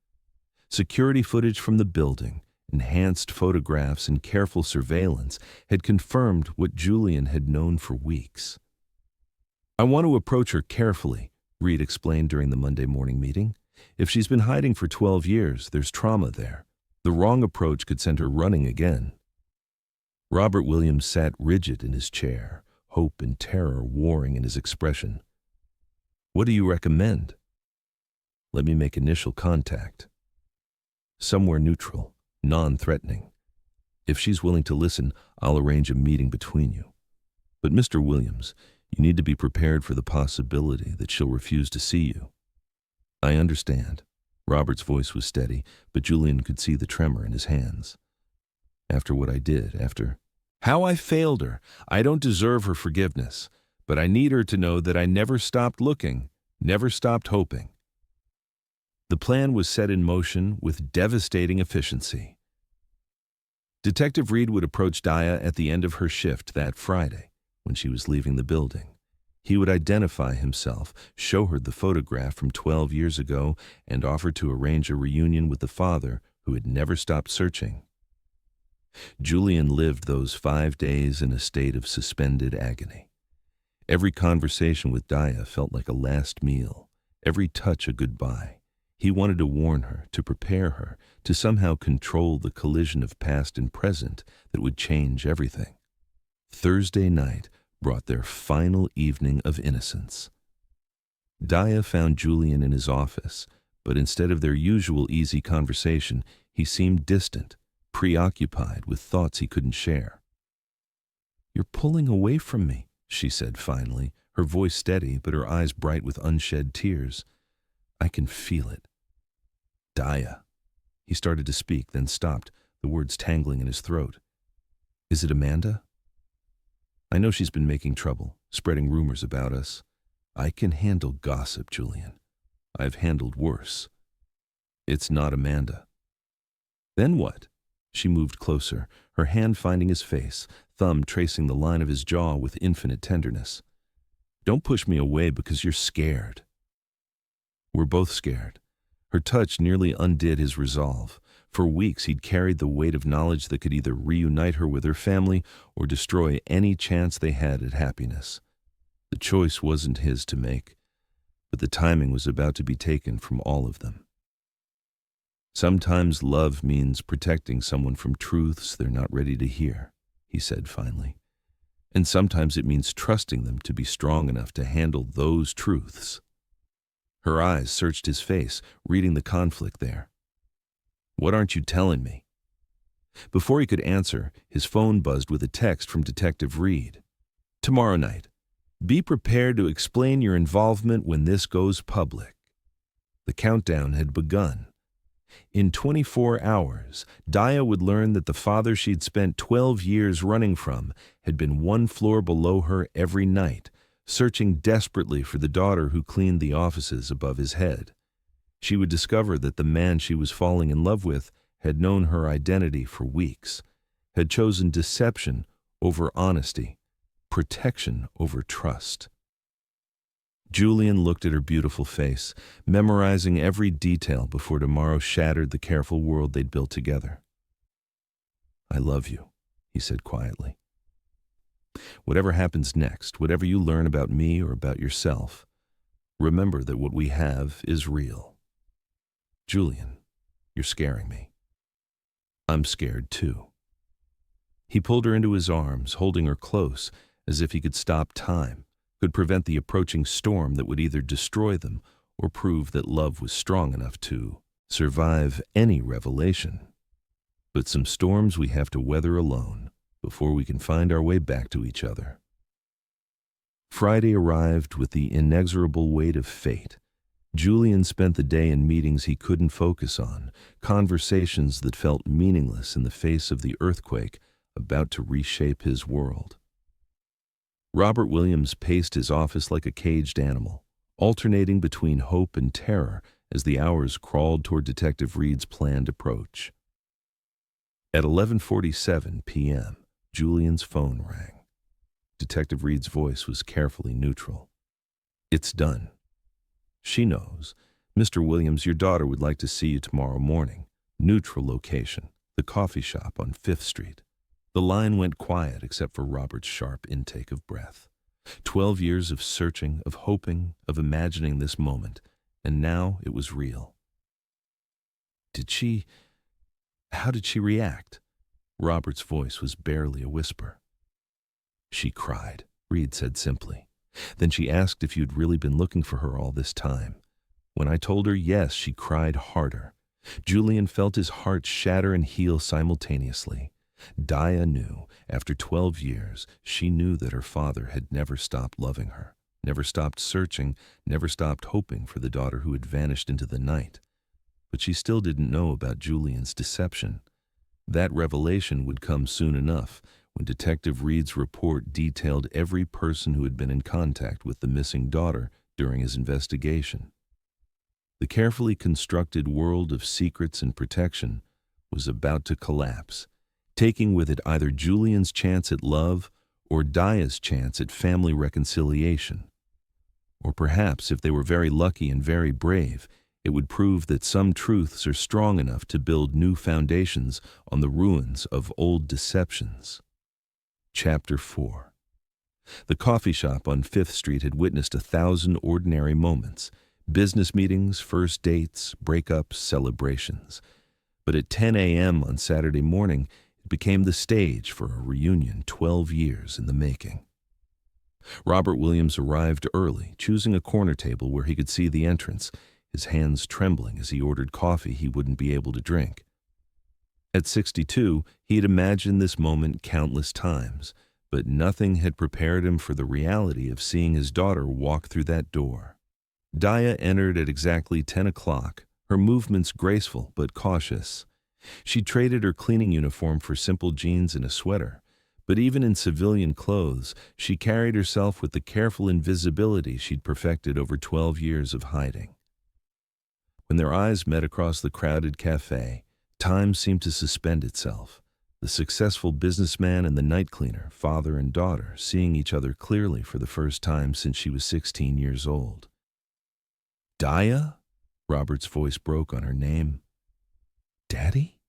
Security footage from the building, enhanced photographs, and careful surveillance had confirmed what Julian had known for weeks. I want to approach her carefully, Reed explained during the Monday morning meeting. If she's been hiding for 12 years, there's trauma there. The wrong approach could send her running again. Robert Williams sat rigid in his chair, hope and terror warring in his expression. What do you recommend? Let me make initial contact. Somewhere neutral, non-threatening. If she's willing to listen, I'll arrange a meeting between you. But Mr. Williams, you need to be prepared for the possibility that she'll refuse to see you. I understand. Robert's voice was steady, but Julian could see the tremor in his hands. After what I did, after how I failed her, I don't deserve her forgiveness, but I need her to know that I never stopped looking, never stopped hoping. The plan was set in motion with devastating efficiency. Detective Reed would approach Daya at the end of her shift that Friday, when she was leaving the building. He would identify himself, show her the photograph from 12 years ago, and offer to arrange a reunion with the father who had never stopped searching. Julian lived those 5 days in a state of suspended agony. Every conversation with Daya felt like a last meal, every touch a goodbye. He wanted to warn her, to prepare her, to somehow control the collision of past and present that would change everything. Thursday night brought their final evening of innocence. Daya found Julian in his office, but instead of their usual easy conversation, he seemed distant, preoccupied with thoughts he couldn't share. You're pulling away from me, she said finally, her voice steady but her eyes bright with unshed tears. I can feel it. Daya. He started to speak, then stopped, the words tangling in his throat. Is it Amanda? I know she's been making trouble, spreading rumors about us. I can handle gossip, Julian. I've handled worse. It's not Amanda. Then what? She moved closer, her hand finding his face, thumb tracing the line of his jaw with infinite tenderness. Don't push me away because you're scared. We're both scared. Her touch nearly undid his resolve. For weeks he'd carried the weight of knowledge that could either reunite her with her family or destroy any chance they had at happiness. The choice wasn't his to make, but the timing was about to be taken from all of them. Sometimes love means protecting someone from truths they're not ready to hear, he said finally. And sometimes it means trusting them to be strong enough to handle those truths. Her eyes searched his face, reading the conflict there. What aren't you telling me? Before he could answer, his phone buzzed with a text from Detective Reed. "Tomorrow night. Be prepared to explain your involvement when this goes public." The countdown had begun. In 24 hours, Daya would learn that the father she'd spent 12 years running from had been one floor below her every night, searching desperately for the daughter who cleaned the offices above his head. She would discover that the man she was falling in love with had known her identity for weeks, had chosen deception over honesty, protection over trust. Julian looked at her beautiful face, memorizing every detail before tomorrow shattered the careful world they'd built together. "I love you," he said quietly. "Whatever happens next, whatever you learn about me or about yourself, remember that what we have is real. Julian, you're scaring me. I'm scared too." He pulled her into his arms, holding her close, as if he could stop time, could prevent the approaching storm that would either destroy them or prove that love was strong enough to survive any revelation. But some storms we have to weather alone before we can find our way back to each other. Friday arrived with the inexorable weight of fate. Julian spent the day in meetings he couldn't focus on, conversations that felt meaningless in the face of the earthquake about to reshape his world. Robert Williams paced his office like a caged animal, alternating between hope and terror as the hours crawled toward Detective Reed's planned approach. At 11:47 p.m., Julian's phone rang. Detective Reed's voice was carefully neutral. "It's done. She knows. Mr. Williams, your daughter would like to see you tomorrow morning. Neutral location, the coffee shop on 5th Street. The line went quiet except for Robert's sharp intake of breath. 12 years of searching, of hoping, of imagining this moment, and now it was real. How did she react? Robert's voice was barely a whisper. "She cried," Reed said simply. "Then she asked if you'd really been looking for her all this time. When I told her yes, she cried harder." Julian felt his heart shatter and heal simultaneously. Daya knew, after 12 years, she knew that her father had never stopped loving her, never stopped searching, never stopped hoping for the daughter who had vanished into the night. But she still didn't know about Julian's deception. That revelation would come soon enough, when Detective Reed's report detailed every person who had been in contact with the missing daughter during his investigation. The carefully constructed world of secrets and protection was about to collapse, taking with it either Julian's chance at love or Daya's chance at family reconciliation. Or perhaps, if they were very lucky and very brave, it would prove that some truths are strong enough to build new foundations on the ruins of old deceptions. Chapter 4. The coffee shop on 5th Street had witnessed 1,000 ordinary moments, business meetings, first dates, breakups, celebrations. But at 10 a.m. on Saturday morning, it became the stage for a reunion 12 years in the making. Robert Williams arrived early, choosing a corner table where he could see the entrance, his hands trembling as he ordered coffee he wouldn't be able to drink. At 62, he had imagined this moment countless times, but nothing had prepared him for the reality of seeing his daughter walk through that door. Daya entered at exactly 10 o'clock, her movements graceful but cautious. She traded her cleaning uniform for simple jeans and a sweater, but even in civilian clothes, she carried herself with the careful invisibility she'd perfected over 12 years of hiding. When their eyes met across the crowded cafe, time seemed to suspend itself. The successful businessman and the night cleaner, father and daughter, seeing each other clearly for the first time since she was 16 years old. "Daya?" Robert's voice broke on her name. "Daddy?"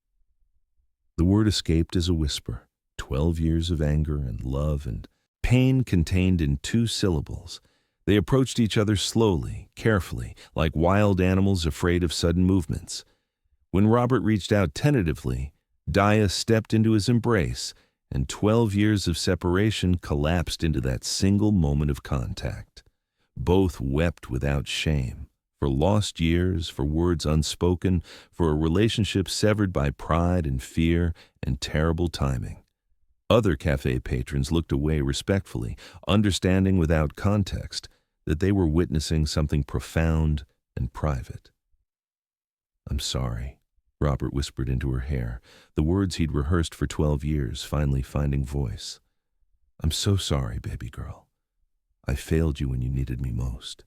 The word escaped as a whisper, 12 years of anger and love and pain contained in 2 syllables. They approached each other slowly, carefully, like wild animals afraid of sudden movements. When Robert reached out tentatively, Daya stepped into his embrace, and 12 years of separation collapsed into that single moment of contact. Both wept without shame, For lost years, for words unspoken, for a relationship severed by pride and fear and terrible timing. Other cafe patrons looked away respectfully, understanding without context that they were witnessing something profound and private. "I'm sorry," Robert whispered into her hair, the words he'd rehearsed for 12 years finally finding voice. "I'm so sorry, baby girl. I failed you when you needed me most."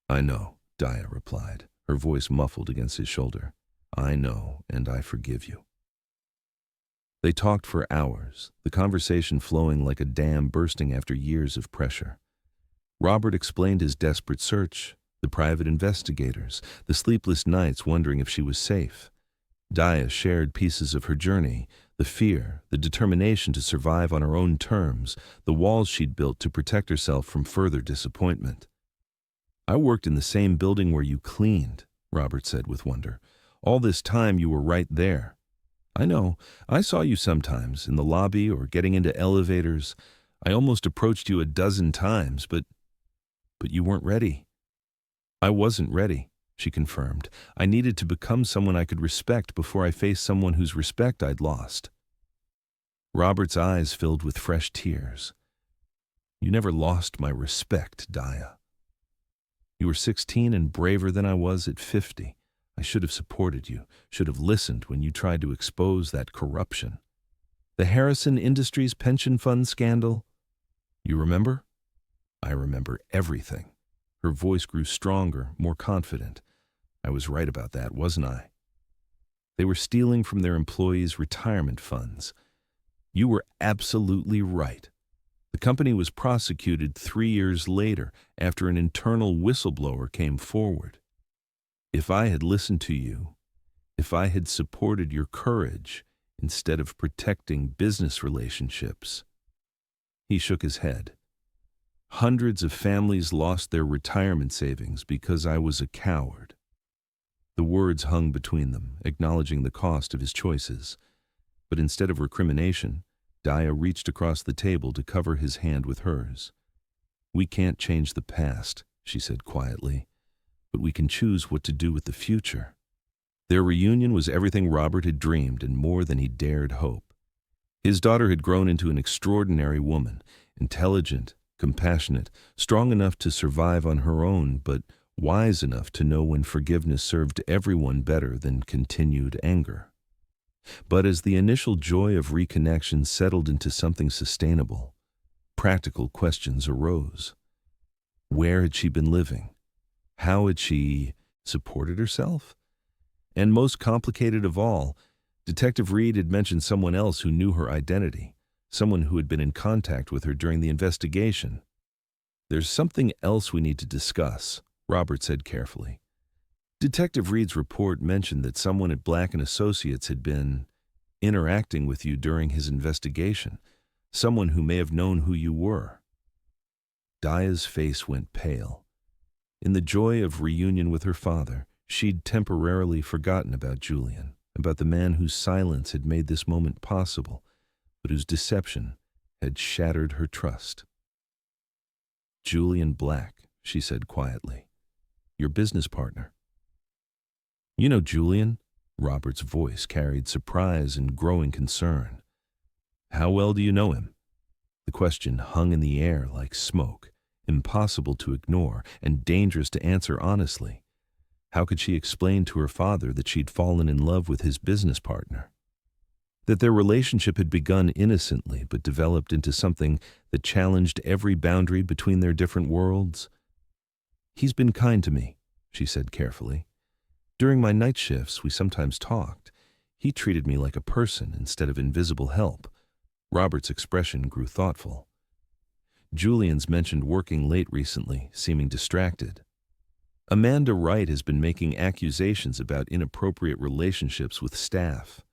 "I know," Dia replied, her voice muffled against his shoulder. "I know, and I forgive you." They talked for hours, the conversation flowing like a dam bursting after years of pressure. Robert explained his desperate search, the private investigators, the sleepless nights wondering if she was safe. Dia shared pieces of her journey, the fear, the determination to survive on her own terms, the walls she'd built to protect herself from further disappointment. "I worked in the same building where you cleaned," Robert said with wonder. "All this time you were right there." "I know. I saw you sometimes, in the lobby or getting into elevators. I almost approached you a dozen times, but you weren't ready." "I wasn't ready," she confirmed. "I needed to become someone I could respect before I faced someone whose respect I'd lost." Robert's eyes filled with fresh tears. "You never lost my respect, Dia. You were 16 and braver than I was at 50. I should have supported you, should have listened when you tried to expose that corruption. The Harrison Industries pension fund scandal? You remember?" "I remember everything." Her voice grew stronger, more confident. "I was right about that, wasn't I? They were stealing from their employees' retirement funds. You were absolutely right. The company was prosecuted 3 years later after an internal whistleblower came forward. If I had listened to you, if I had supported your courage instead of protecting business relationships." He shook his head. "Hundreds of families lost their retirement savings because I was a coward." The words hung between them, acknowledging the cost of his choices. But instead of recrimination, Dia reached across the table to cover his hand with hers. "We can't change the past," she said quietly, "but we can choose what to do with the future." Their reunion was everything Robert had dreamed and more than he dared hope. His daughter had grown into an extraordinary woman, intelligent, compassionate, strong enough to survive on her own, but wise enough to know when forgiveness served everyone better than continued anger. But as the initial joy of reconnection settled into something sustainable, practical questions arose. Where had she been living? How had she supported herself? And most complicated of all, Detective Reed had mentioned someone else who knew her identity, someone who had been in contact with her during the investigation. "There's something else we need to discuss," Robert said carefully. "Detective Reed's report mentioned that someone at Black & Associates had been interacting with you during his investigation, someone who may have known who you were." Dia's face went pale. In the joy of reunion with her father, she'd temporarily forgotten about Julian, about the man whose silence had made this moment possible, but whose deception had shattered her trust. "Julian Black," she said quietly. "Your business partner." "You know Julian?" Robert's voice carried surprise and growing concern. "How well do you know him?" The question hung in the air like smoke, impossible to ignore and dangerous to answer honestly. How could she explain to her father that she'd fallen in love with his business partner? That their relationship had begun innocently but developed into something that challenged every boundary between their different worlds? "He's been kind to me," she said carefully. "During my night shifts, we sometimes talked. He treated me like a person instead of invisible help." Robert's expression grew thoughtful. "Julian's mentioned working late recently, seeming distracted. Amanda Wright has been making accusations about inappropriate relationships with staff."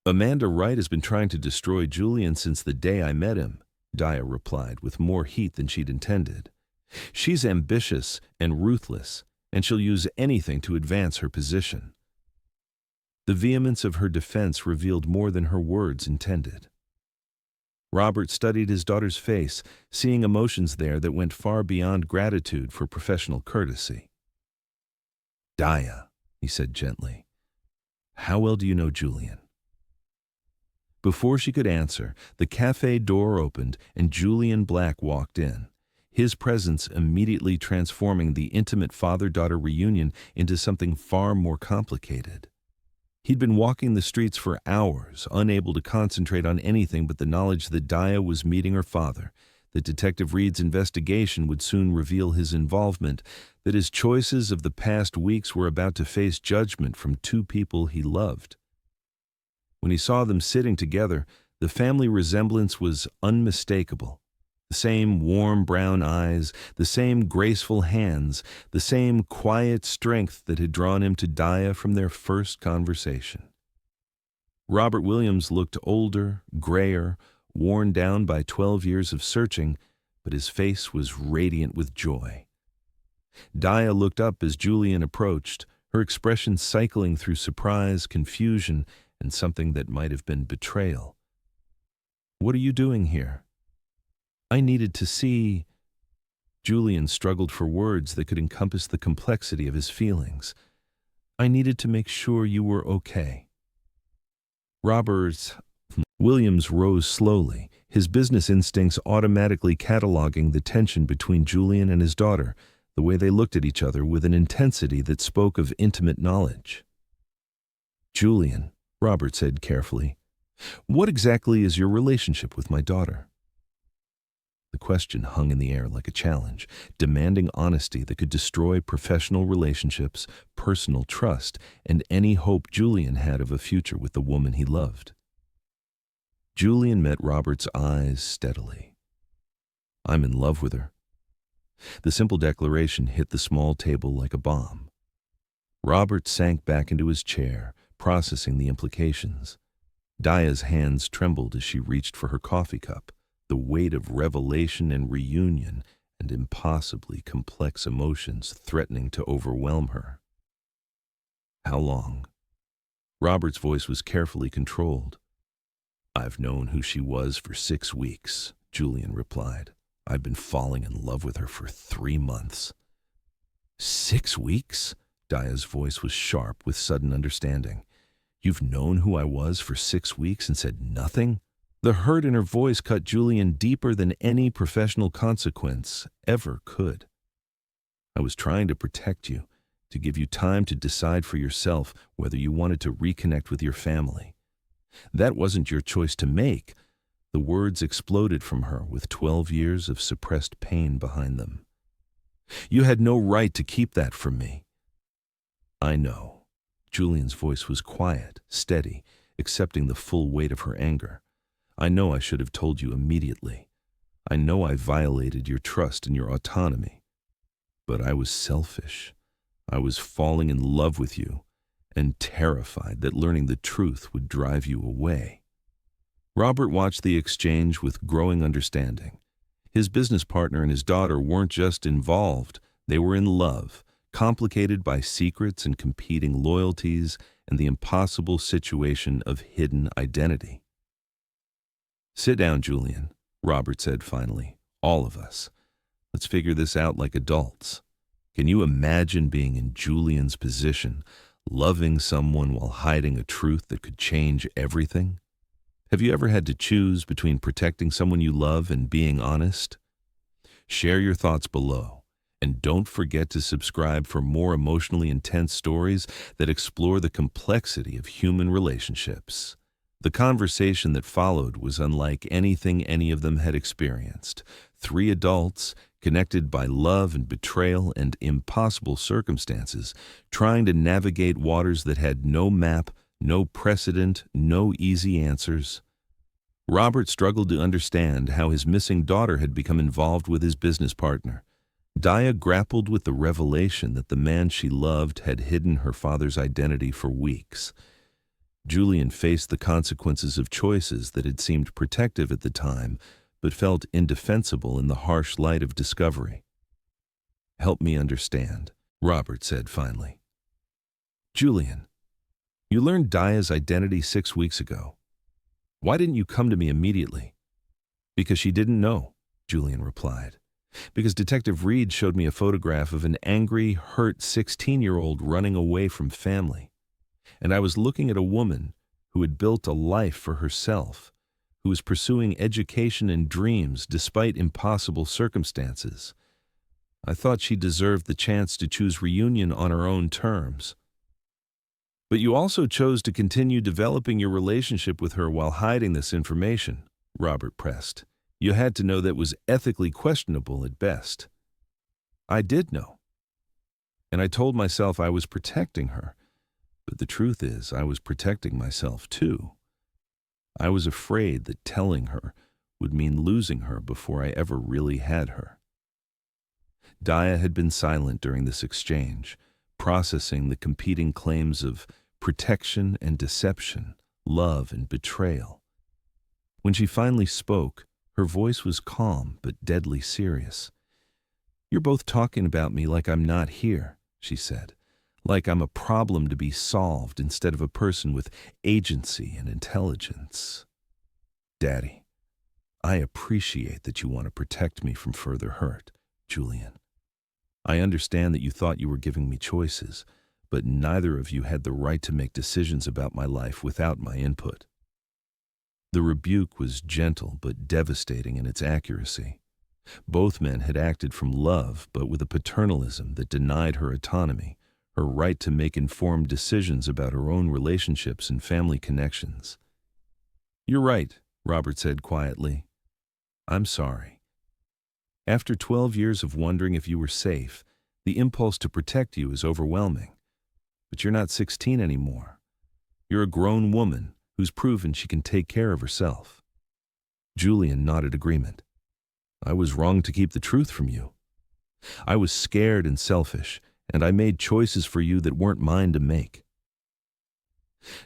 "Amanda Wright has been trying to destroy Julian since the day I met him," Dia replied with more heat than she'd intended. "She's ambitious and ruthless, and she'll use anything to advance her position." The vehemence of her defense revealed more than her words intended. Robert studied his daughter's face, seeing emotions there that went far beyond gratitude for professional courtesy. Dia, he said gently. How well do you know Julian? Before she could answer, the cafe door opened and Julian Black walked in, his presence immediately transforming the intimate father-daughter reunion into something far more complicated. He'd been walking the streets for hours, unable to concentrate on anything but the knowledge that Dia was meeting her father, that Detective Reed's investigation would soon reveal his involvement, that his choices of the past weeks were about to face judgment from two people he loved. When he saw them sitting together, the family resemblance was unmistakable. The same warm brown eyes, the same graceful hands, the same quiet strength that had drawn him to Dia from their first conversation. Robert Williams looked older, grayer, worn down by 12 years of searching, but his face was radiant with joy. Dia looked up as Julian approached, her expression cycling through surprise, confusion, and something that might have been betrayal. "What are you doing here?" "I needed to see—" Julian struggled for words that could encompass the complexity of his feelings. "I needed to make sure you were okay." Williams rose slowly, his business instincts automatically cataloging the tension between Julian and his daughter, the way they looked at each other with an intensity that spoke of intimate knowledge. "Julian," Robert said carefully, "what exactly is your relationship with my daughter?" The question hung in the air like a challenge, demanding honesty that could destroy professional relationships, personal trust, and any hope Julian had of a future with the woman he loved. Julian met Robert's eyes steadily. "I'm in love with her." The simple declaration hit the small table like a bomb. Robert sank back into his chair, processing the implications. Dia's hands trembled as she reached for her coffee cup, the weight of revelation and reunion and impossibly complex emotions threatening to overwhelm her. "How long?" Robert's voice was carefully controlled. "I've known who she was for 6 weeks, Julian replied. "I've been falling in love with her for 3 months. 6 weeks? Dia's voice was sharp with sudden understanding. "You've known who I was for 6 weeks and said nothing?" The hurt in her voice cut Julian deeper than any professional consequence ever could. "I was trying to protect you, to give you time to decide for yourself whether you wanted to reconnect with your family. That wasn't your choice to make." The words exploded from her with 12 years of suppressed pain behind them. "You had no right to keep that from me." "I know." Julian's voice was quiet, steady, accepting the full weight of her anger. "I know I should have told you immediately. I know I violated your trust and your autonomy. But I was selfish. I was falling in love with you and terrified that learning the truth would drive you away." Robert watched the exchange with growing understanding. His business partner and his daughter weren't just involved, they were in love, complicated by secrets and competing loyalties and the impossible situation of hidden identity. "Sit down, Julian," Robert said finally. "All of us. Let's figure this out like adults. Can you imagine being in Julian's position, loving someone while hiding a truth that could change everything? Have you ever had to choose between protecting someone you love and being honest? Share your thoughts below, and don't forget to subscribe for more emotionally intense stories that explore the complexity of human relationships. The conversation that followed was unlike anything any of them had experienced. 3 adults, connected by love and betrayal and impossible circumstances, trying to navigate waters that had no map, no precedent, no easy answers. Robert struggled to understand how his missing daughter had become involved with his business partner. Dia grappled with the revelation that the man she loved had hidden her father's identity for weeks. Julian faced the consequences of choices that had seemed protective at the time, but felt indefensible in the harsh light of discovery. "Help me understand," Robert said finally. "Julian, you learned Dia's identity 6 weeks ago. Why didn't you come to me immediately?" "Because she didn't know," Julian replied. Because Detective Reed showed me a photograph of an angry, hurt 16-year-old running away from family. And I was looking at a woman who had built a life for herself, who was pursuing education and dreams despite impossible circumstances. I thought she deserved the chance to choose reunion on her own terms. But you also chose to continue developing your relationship with her while hiding this information, Robert pressed. You had to know that was ethically questionable at best. I did know. And I told myself I was protecting her. But the truth is, I was protecting myself too. I was afraid that telling her would mean losing her before I ever really had her. Dia had been silent during this exchange, processing the competing claims of protection and deception, love and betrayal. When she finally spoke, her voice was calm but deadly serious. "You're both talking about me like I'm not here," she said, "like I'm a problem to be solved instead of a person with agency and intelligence." "Daddy, I appreciate that you want to protect me from further hurt, Julian. I understand that you thought you were giving me choices, but neither of you had the right to make decisions about my life without my input." The rebuke was gentle but devastating in its accuracy. Both men had acted from love, but with a paternalism that denied her autonomy, her right to make informed decisions about her own relationships and family connections. "You're right," Robert said quietly. "I'm sorry. After 12 years of wondering if you were safe, the impulse to protect you is overwhelming. But you're not 16 anymore. You're a grown woman who's proven she can take care of herself." Julian nodded agreement. "I was wrong to keep the truth from you. I was scared and selfish, and I made choices for you that weren't mine to make."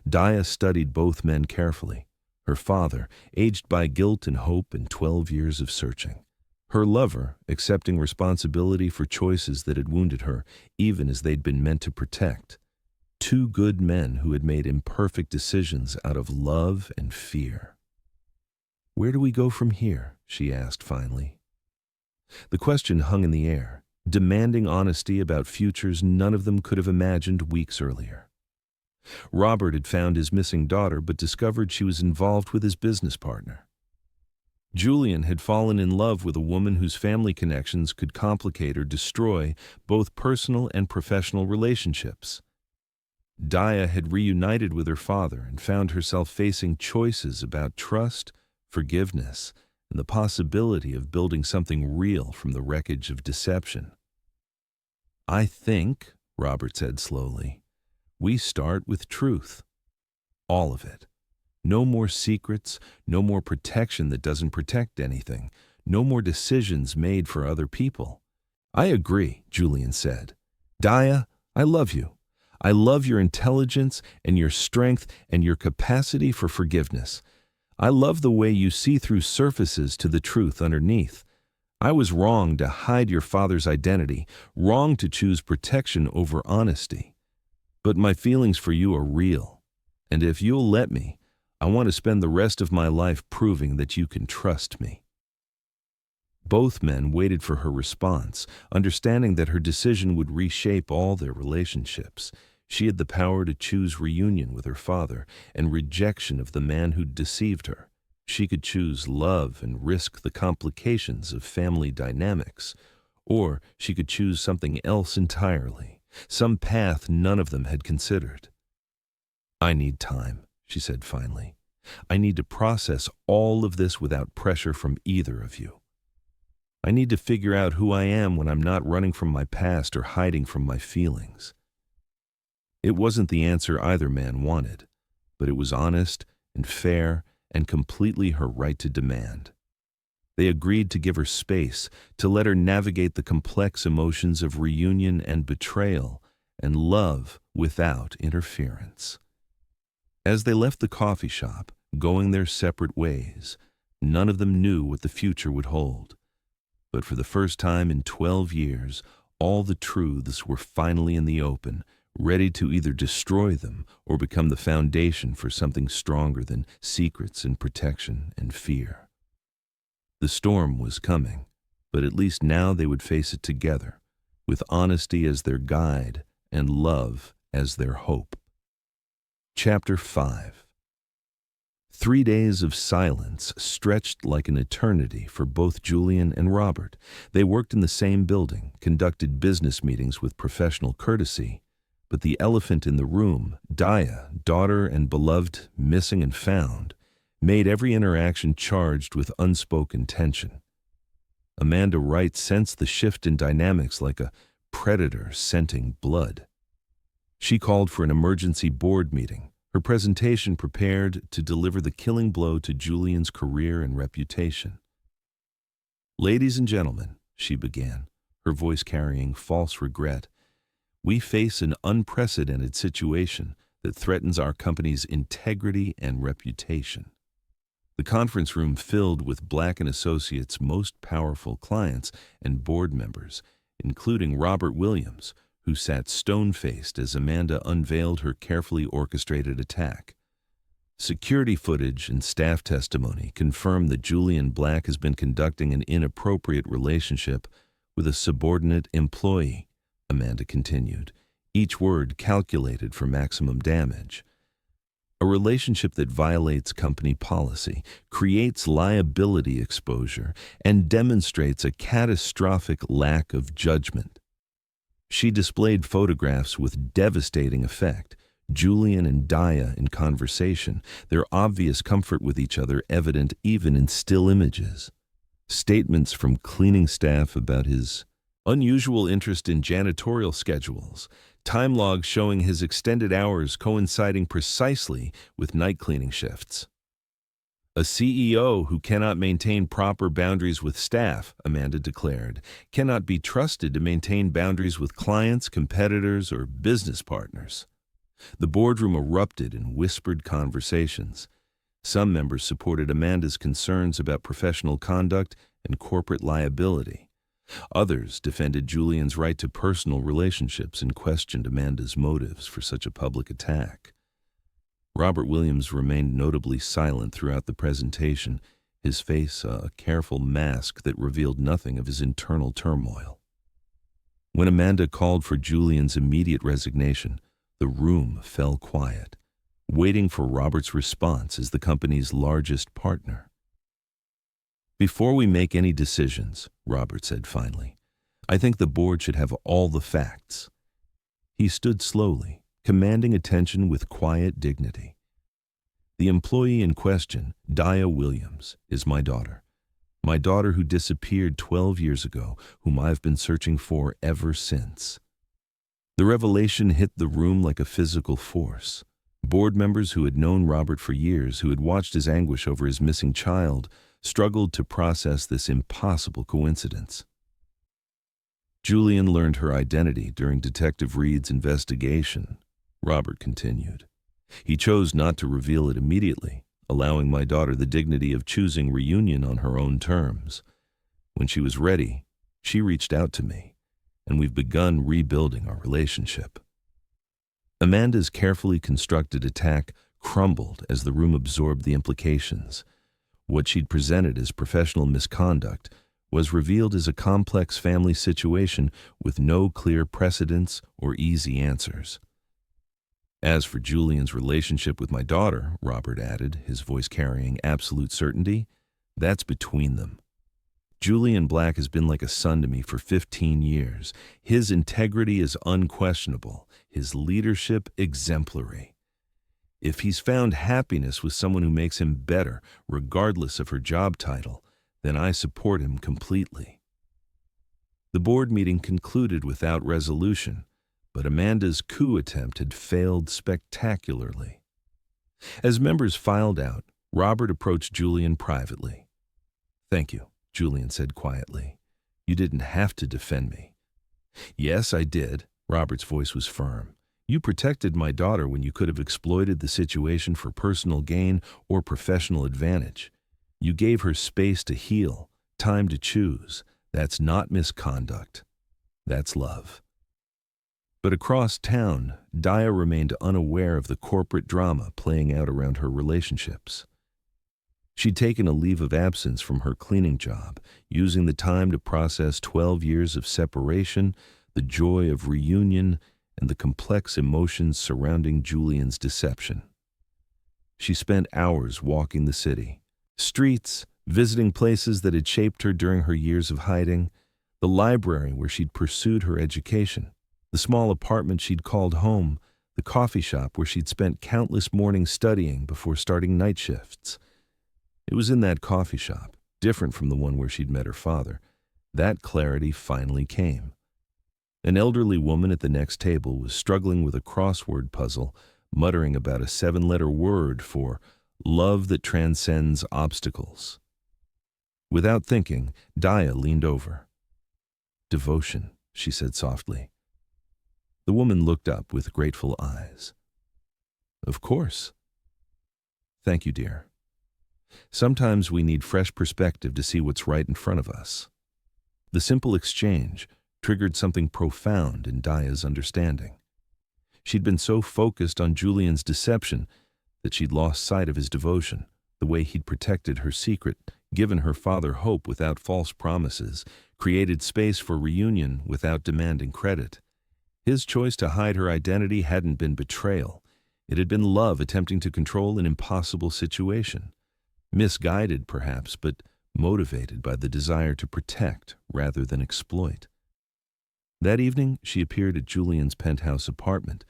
Dia studied both men carefully. Her father, aged by guilt and hope and 12 years of searching. Her lover, accepting responsibility for choices that had wounded her, even as they'd been meant to protect. Two good men who had made imperfect decisions out of love and fear. "Where do we go from here?" she asked finally. The question hung in the air, demanding honesty about futures none of them could have imagined weeks earlier. Robert had found his missing daughter but discovered she was involved with his business partner. Julian had fallen in love with a woman whose family connections could complicate or destroy both personal and professional relationships. Dia had reunited with her father and found herself facing choices about trust, forgiveness, and the possibility of building something real from the wreckage of deception. "I think," Robert said slowly, "we start with truth. All of it. No more secrets, no more protection that doesn't protect anything, no more decisions made for other people." "I agree," Julian said. "Dia, I love you. I love your intelligence and your strength and your capacity for forgiveness. I love the way you see through surfaces to the truth underneath. I was wrong to hide your father's identity, wrong to choose protection over honesty. But my feelings for you are real, and if you'll let me, I want to spend the rest of my life proving that you can trust me." Both men waited for her response, understanding that her decision would reshape all their relationships. She had the power to choose reunion with her father and rejection of the man who'd deceived her. She could choose love and risk the complications of family dynamics, or she could choose something else entirely, some path none of them had considered. "I need time," she said finally. "I need to process all of this without pressure from either of you. I need to figure out who I am when I'm not running from my past or hiding from my feelings." It wasn't the answer either man wanted, but it was honest and fair and completely her right to demand. They agreed to give her space, to let her navigate the complex emotions of reunion and betrayal and love without interference. As they left the coffee shop, going their separate ways, none of them knew what the future would hold. But for the first time in 12 years, all the truths were finally in the open, ready to either destroy them or become the foundation for something stronger than secrets and protection and fear. The storm was coming, but at least now they would face it together, with honesty as their guide and love as their hope. Chapter 5. 3 days of silence stretched like an eternity for both Julian and Robert. They worked in the same building, conducted business meetings with professional courtesy, but the elephant in the room, Dia, daughter and beloved, missing and found, made every interaction charged with unspoken tension. Amanda Wright sensed the shift in dynamics like a predator scenting blood. She called for an emergency board meeting, her presentation prepared to deliver the killing blow to Julian's career and reputation. "Ladies and gentlemen," she began, her voice carrying false regret, "we face an unprecedented situation that threatens our company's integrity and reputation." The conference room filled with Black & Associates' most powerful clients and board members, including Robert Williams, who sat stone-faced as Amanda unveiled her carefully orchestrated attack. Security footage and staff testimony confirmed that Julian Black has been conducting an inappropriate relationship with a subordinate employee, Amanda continued, each word calculated for maximum damage. A relationship that violates company policy, creates liability exposure, and demonstrates a catastrophic lack of judgment. She displayed photographs with devastating effect, Julian and Dia in conversation, their obvious comfort with each other evident even in still images. Statements from cleaning staff about his unusual interest in janitorial schedules, time logs showing his extended hours coinciding precisely with night cleaning shifts. "A CEO who cannot maintain proper boundaries with staff," Amanda declared, "cannot be trusted to maintain boundaries with clients, competitors, or business partners." The boardroom erupted in whispered conversations. Some members supported Amanda's concerns about professional conduct and corporate liability. Others defended Julian's right to personal relationships and questioned Amanda's motives for such a public attack. Robert Williams remained notably silent throughout the presentation, his face a careful mask that revealed nothing of his internal turmoil. When Amanda called for Julian's immediate resignation, the room fell quiet, waiting for Robert's response as the company's largest partner. "Before we make any decisions," Robert said finally, "I think the board should have all the facts." He stood slowly, commanding attention with quiet dignity. "The employee in question, Dia Williams, is my daughter. My daughter who disappeared 12 years ago, whom I've been searching for ever since." The revelation hit the room like a physical force. Board members who had known Robert for years, who had watched his anguish over his missing child, struggled to process this impossible coincidence. "Julian learned her identity during Detective Reed's investigation," Robert continued. "He chose not to reveal it immediately, allowing my daughter the dignity of choosing reunion on her own terms. When she was ready, she reached out to me, and we've begun rebuilding our relationship." Amanda's carefully constructed attack crumbled as the room absorbed the implications. What she'd presented as professional misconduct was revealed as a complex family situation with no clear precedents or easy answers. "As for Julian's relationship with my daughter," Robert added, his voice carrying absolute certainty, "that's between them. Julian Black has been like a son to me for 15 years. His integrity is unquestionable, his leadership exemplary. If he's found happiness with someone who makes him better, regardless of her job title, then I support him completely." The board meeting concluded without resolution, but Amanda's coup attempt had failed spectacularly. As members filed out, Robert approached Julian privately. "Thank you," Julian said quietly. "You didn't have to defend me." "Yes, I did." Robert's voice was firm. "You protected my daughter when you could have exploited the situation for personal gain or professional advantage. You gave her space to heal, time to choose. That's not misconduct. That's love." But across town, Dia remained unaware of the corporate drama playing out around her relationships. She'd taken a leave of absence from her cleaning job, using the time to process 12 years of separation, the joy of reunion, and the complex emotions surrounding Julian's deception. She spent hours walking the city, streets, visiting places that had shaped her during her years of hiding, the library where she'd pursued her education, the small apartment she'd called home, the coffee shop where she'd spent countless mornings studying before starting night shifts. It was in that coffee shop, different from the one where she'd met her father, that clarity finally came. An elderly woman at the next table was struggling with a crossword puzzle, muttering about a 7-letter word for love that transcends obstacles. Without thinking, Dia leaned over. "Devotion," she said softly. The woman looked up with grateful eyes. "Of course." "Thank you, dear. Sometimes we need fresh perspective to see what's right in front of us." The simple exchange triggered something profound in Dia's understanding. She'd been so focused on Julian's deception that she'd lost sight of his devotion, the way he'd protected her secret, given her father hope without false promises, created space for reunion without demanding credit. His choice to hide her identity hadn't been betrayal. It had been love attempting to control an impossible situation. Misguided, perhaps, but motivated by the desire to protect rather than exploit. That evening, she appeared at Julian's penthouse apartment.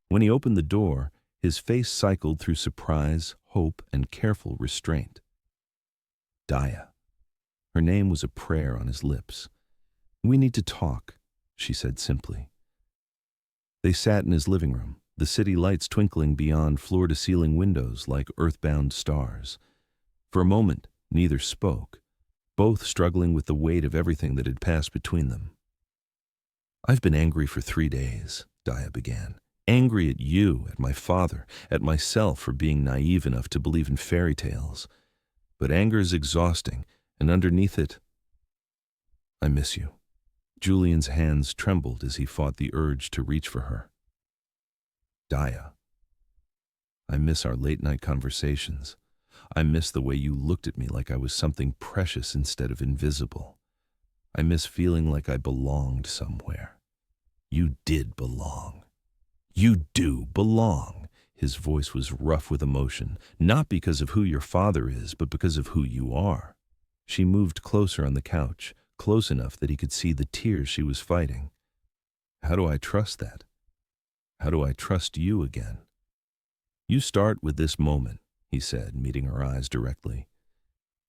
When he opened the door, his face cycled through surprise, hope, and careful restraint. Dia. Her name was a prayer on his lips. "We need to talk," she said simply. They sat in his living room, the city lights twinkling beyond floor-to-ceiling windows like earthbound stars. For a moment, neither spoke, both struggling with the weight of everything that had passed between them. "I've been angry for 3 days, Dia began. Angry at you, at my father, at myself for being naive enough to believe in fairy tales. But anger is exhausting, and underneath it, I miss you." Julian's hands trembled as he fought the urge to reach for her. "Dia, I miss our late-night conversations. I miss the way you looked at me like I was something precious instead of invisible. I miss feeling like I belonged somewhere. You did belong. You do belong." His voice was rough with emotion, not because of who your father is, but because of who you are. She moved closer on the couch, close enough that he could see the tears she was fighting. "How do I trust that? How do I trust you again?" "You start with this moment," he said, meeting her eyes directly.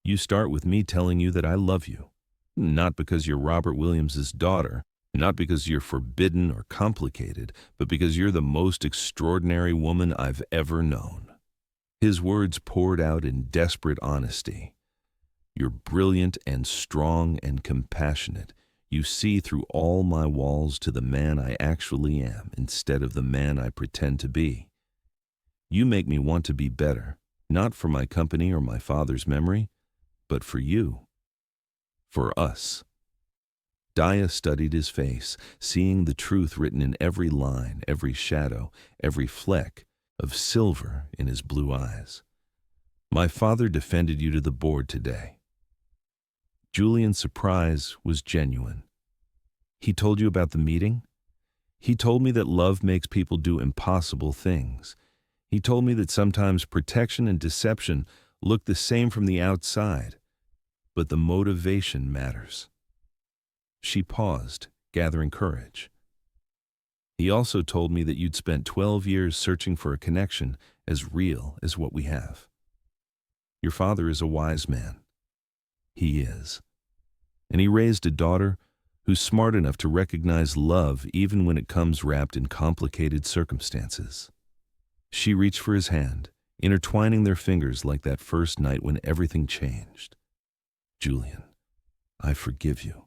"You start with me telling you that I love you. Not because you're Robert Williams's daughter, not because you're forbidden or complicated, but because you're the most extraordinary woman I've ever known." His words poured out in desperate honesty. "You're brilliant and strong and compassionate. You see through all my walls to the man I actually am instead of the man I pretend to be. You make me want to be better, not for my company or my father's memory, but for you. For us." Dia studied his face, seeing the truth written in every line, every shadow, every fleck of silver in his blue eyes. "My father defended you to the board today." Julian's surprise was genuine. "He told you about the meeting? He told me that love makes people do impossible things. He told me that sometimes protection and deception look the same from the outside, but the motivation matters." She paused, gathering courage. "He also told me that you'd spent 12 years searching for a connection as real as what we have. Your father is a wise man. He is. And he raised a daughter who's smart enough to recognize love even when it comes wrapped in complicated circumstances." She reached for his hand, intertwining their fingers like that first night when everything changed. "Julian, I forgive you.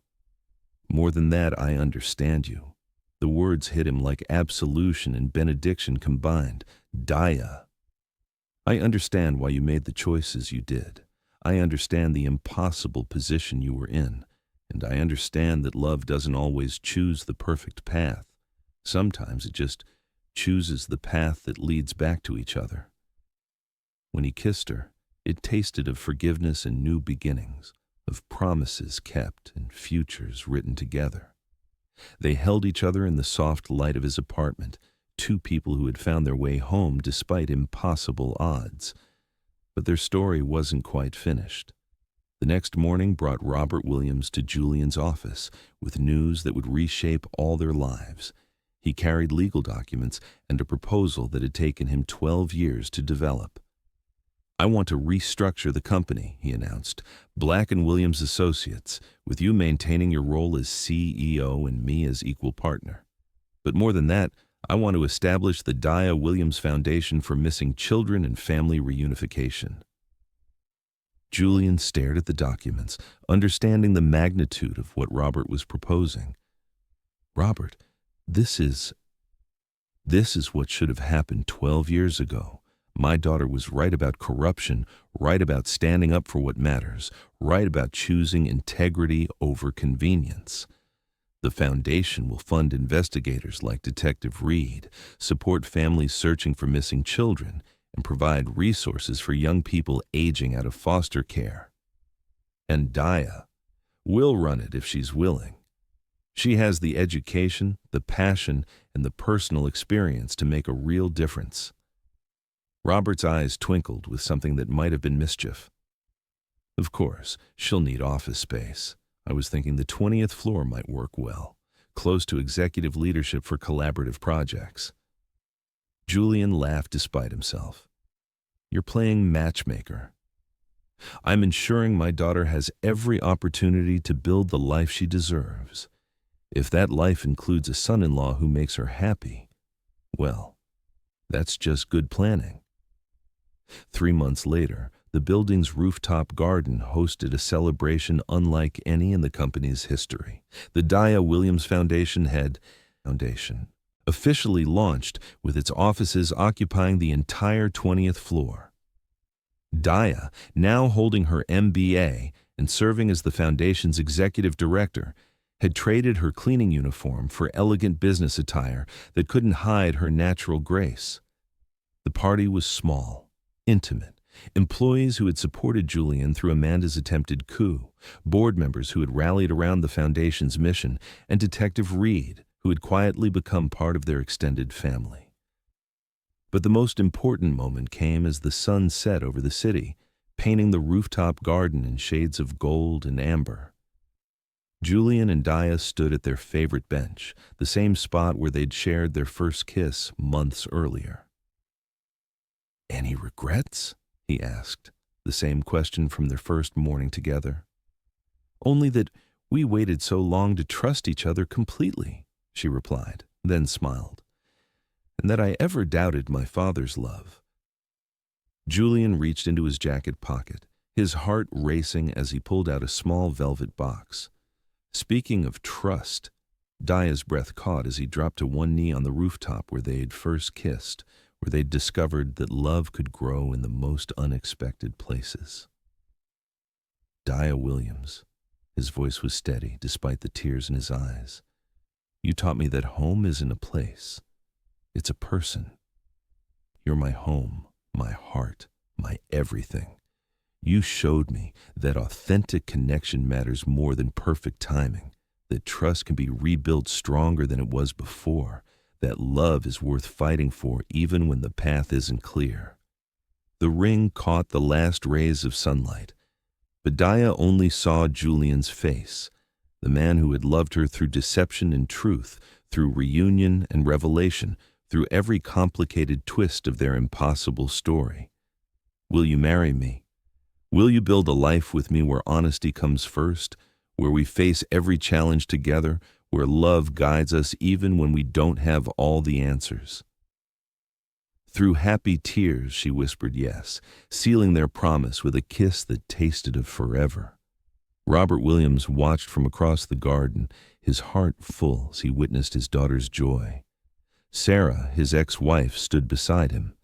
More than that, I understand you." The words hit him like absolution and benediction combined. "Dia, I understand why you made the choices you did. I understand the impossible position you were in, and I understand that love doesn't always choose the perfect path. Sometimes it just chooses the path that leads back to each other." When he kissed her, It tasted of forgiveness and new beginnings, of promises kept and futures written together. They held each other in the soft light of his apartment, two people who had found their way home despite impossible odds. But their story wasn't quite finished. The next morning brought Robert Williams to Julian's office with news that would reshape all their lives. He carried legal documents and a proposal that had taken him 12 years to develop. "I want to restructure the company," he announced. "Black & Williams Associates, with you maintaining your role as CEO and me as equal partner. But more than that, I want to establish the Dia Williams Foundation for Missing Children and Family Reunification." Julian stared at the documents, understanding the magnitude of what Robert was proposing. "Robert, this is what should have happened 12 years ago. My daughter was right about corruption, right about standing up for what matters, right about choosing integrity over convenience. The foundation will fund investigators like Detective Reed, support families searching for missing children, and provide resources for young people aging out of foster care. And Dia will run it if she's willing. She has the education, the passion, and the personal experience to make a real difference." Robert's eyes twinkled with something that might have been mischief. "Of course, she'll need office space. I was thinking the 20th floor might work well, close to executive leadership for collaborative projects." Julian laughed despite himself. "You're playing matchmaker. I'm ensuring my daughter has every opportunity to build the life she deserves. If that life includes a son-in-law who makes her happy, well, that's just good planning." 3 months later, the building's rooftop garden hosted a celebration unlike any in the company's history. The Dia Williams Foundation officially launched, with its offices occupying the entire 20th floor. Dia, now holding her MBA and serving as the foundation's executive director, had traded her cleaning uniform for elegant business attire that couldn't hide her natural grace. The party was small, intimate. Employees who had supported Julian through Amanda's attempted coup, board members who had rallied around the foundation's mission, and Detective Reed, who had quietly become part of their extended family. But the most important moment came as the sun set over the city, painting the rooftop garden in shades of gold and amber. Julian and Dia stood at their favorite bench, the same spot where they'd shared their first kiss months earlier. "Any regrets?" he asked, the same question from their first morning together. "Only that we waited so long to trust each other completely," she replied, then smiled. "And that I ever doubted my father's love." Julian reached into his jacket pocket, his heart racing as he pulled out a small velvet box. Speaking of trust, Dia's breath caught as he dropped to one knee on the rooftop where they had first kissed, where they'd discovered that love could grow in the most unexpected places. "Dia Williams," his voice was steady despite the tears in his eyes. "You taught me that home isn't a place. It's a person. You're my home, my heart, my everything. You showed me that authentic connection matters more than perfect timing, that trust can be rebuilt stronger than it was before, that love is worth fighting for even when the path isn't clear." The ring caught the last rays of sunlight, but Dia only saw Julian's face, the man who had loved her through deception and truth, through reunion and revelation, through every complicated twist of their impossible story. "Will you marry me? Will you build a life with me where honesty comes first, where we face every challenge together, where love guides us even when we don't have all the answers?" Through happy tears, she whispered yes, sealing their promise with a kiss that tasted of forever. Robert Williams watched from across the garden, his heart full as he witnessed his daughter's joy. Sarah, his ex-wife, stood beside him.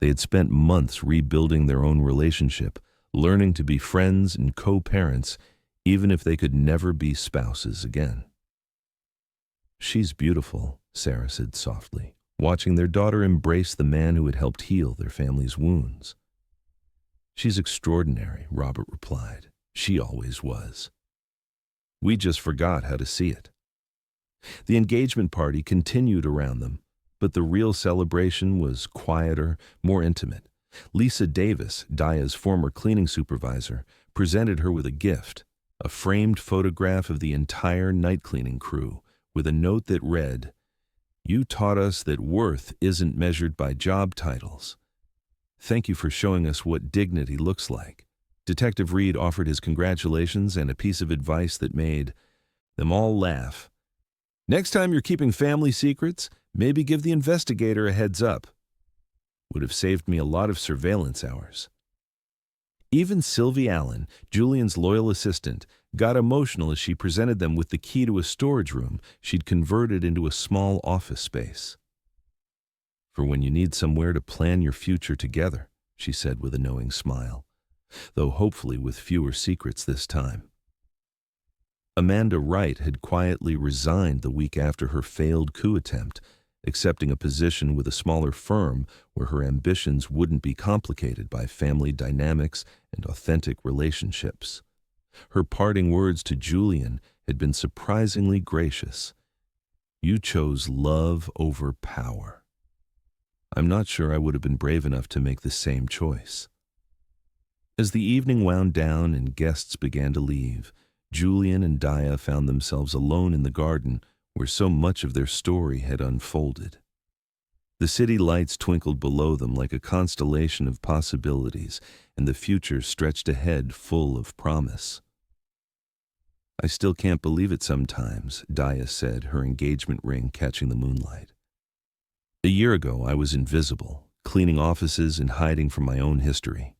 They had spent months rebuilding their own relationship, learning to be friends and co-parents, even if they could never be spouses again. "She's beautiful," Sarah said softly, watching their daughter embrace the man who had helped heal their family's wounds. "She's extraordinary," Robert replied. "She always was. We just forgot how to see it." The engagement party continued around them, but the real celebration was quieter, more intimate. Lisa Davis, Daya's former cleaning supervisor, presented her with a gift, a framed photograph of the entire night cleaning crew, with a note that read, "You taught us that worth isn't measured by job titles. Thank you for showing us what dignity looks like." Detective Reed offered his congratulations and a piece of advice that made them all laugh. "Next time you're keeping family secrets, maybe give the investigator a heads up. Would have saved me a lot of surveillance hours." Even Sylvie Allen, Julian's loyal assistant, got emotional as she presented them with the key to a storage room she'd converted into a small office space. "For when you need somewhere to plan your future together," she said with a knowing smile, though hopefully with fewer secrets this time. Amanda Wright had quietly resigned the week after her failed coup attempt, accepting a position with a smaller firm where her ambitions wouldn't be complicated by family dynamics and authentic relationships. Her parting words to Julian had been surprisingly gracious. "You chose love over power. I'm not sure I would have been brave enough to make the same choice." As the evening wound down and guests began to leave, Julian and Daya found themselves alone in the garden where so much of their story had unfolded. The city lights twinkled below them like a constellation of possibilities, and the future stretched ahead full of promise. "I still can't believe it sometimes," Daya said, her engagement ring catching the moonlight. "A year ago, I was invisible, cleaning offices and hiding from my own history.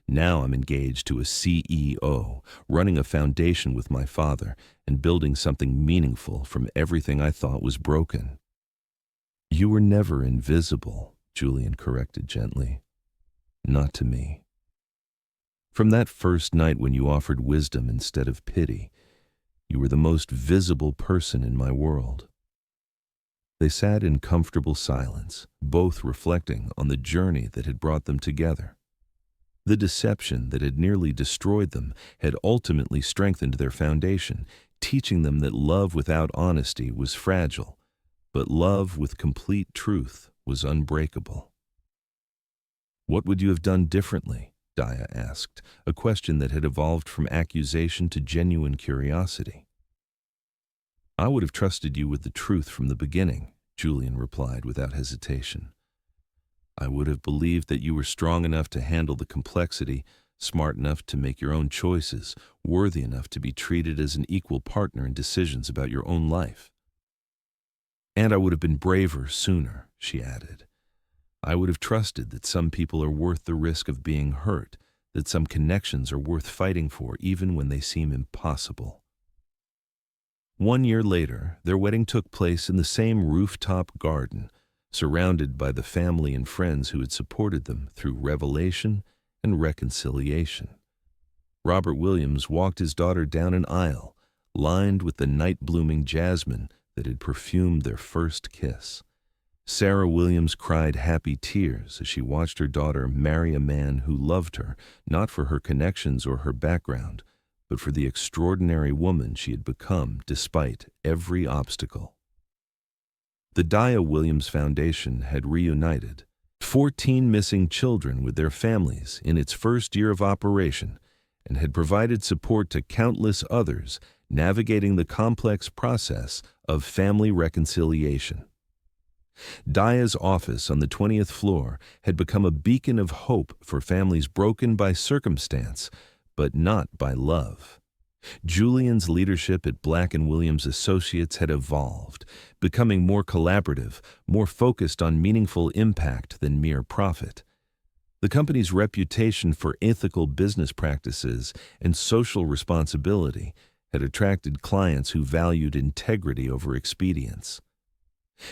Now I'm engaged to a CEO, running a foundation with my father, and building something meaningful from everything I thought was broken." "You were never invisible," Julian corrected gently. "Not to me. From that first night when you offered wisdom instead of pity, you were the most visible person in my world." They sat in comfortable silence, both reflecting on the journey that had brought them together. The deception that had nearly destroyed them had ultimately strengthened their foundation, teaching them that love without honesty was fragile, but love with complete truth was unbreakable. "What would you have done differently?" Daya asked, a question that had evolved from accusation to genuine curiosity. "I would have trusted you with the truth from the beginning," Julian replied without hesitation. "I would have believed that you were strong enough to handle the complexity, smart enough to make your own choices, worthy enough to be treated as an equal partner in decisions about your own life. And I would have been braver sooner," she added. "I would have trusted that some people are worth the risk of being hurt, that some connections are worth fighting for even when they seem impossible." 1 year later, their wedding took place in the same rooftop garden, surrounded by the family and friends who had supported them through revelation and reconciliation. Robert Williams walked his daughter down an aisle, lined with the night-blooming jasmine that had perfumed their first kiss. Sarah Williams cried happy tears as she watched her daughter marry a man who loved her, not for her connections or her background, but for the extraordinary woman she had become despite every obstacle. The Daya Williams Foundation had reunited 14 missing children with their families in its first year of operation and had provided support to countless others navigating the complex process of family reconciliation. Daya's office on the 20th floor had become a beacon of hope for families broken by circumstance, but not by love. Julian's leadership at Black & Williams Associates had evolved, becoming more collaborative, more focused on meaningful impact than mere profit. The company's reputation for ethical business practices and social responsibility had attracted clients who valued integrity over expedience.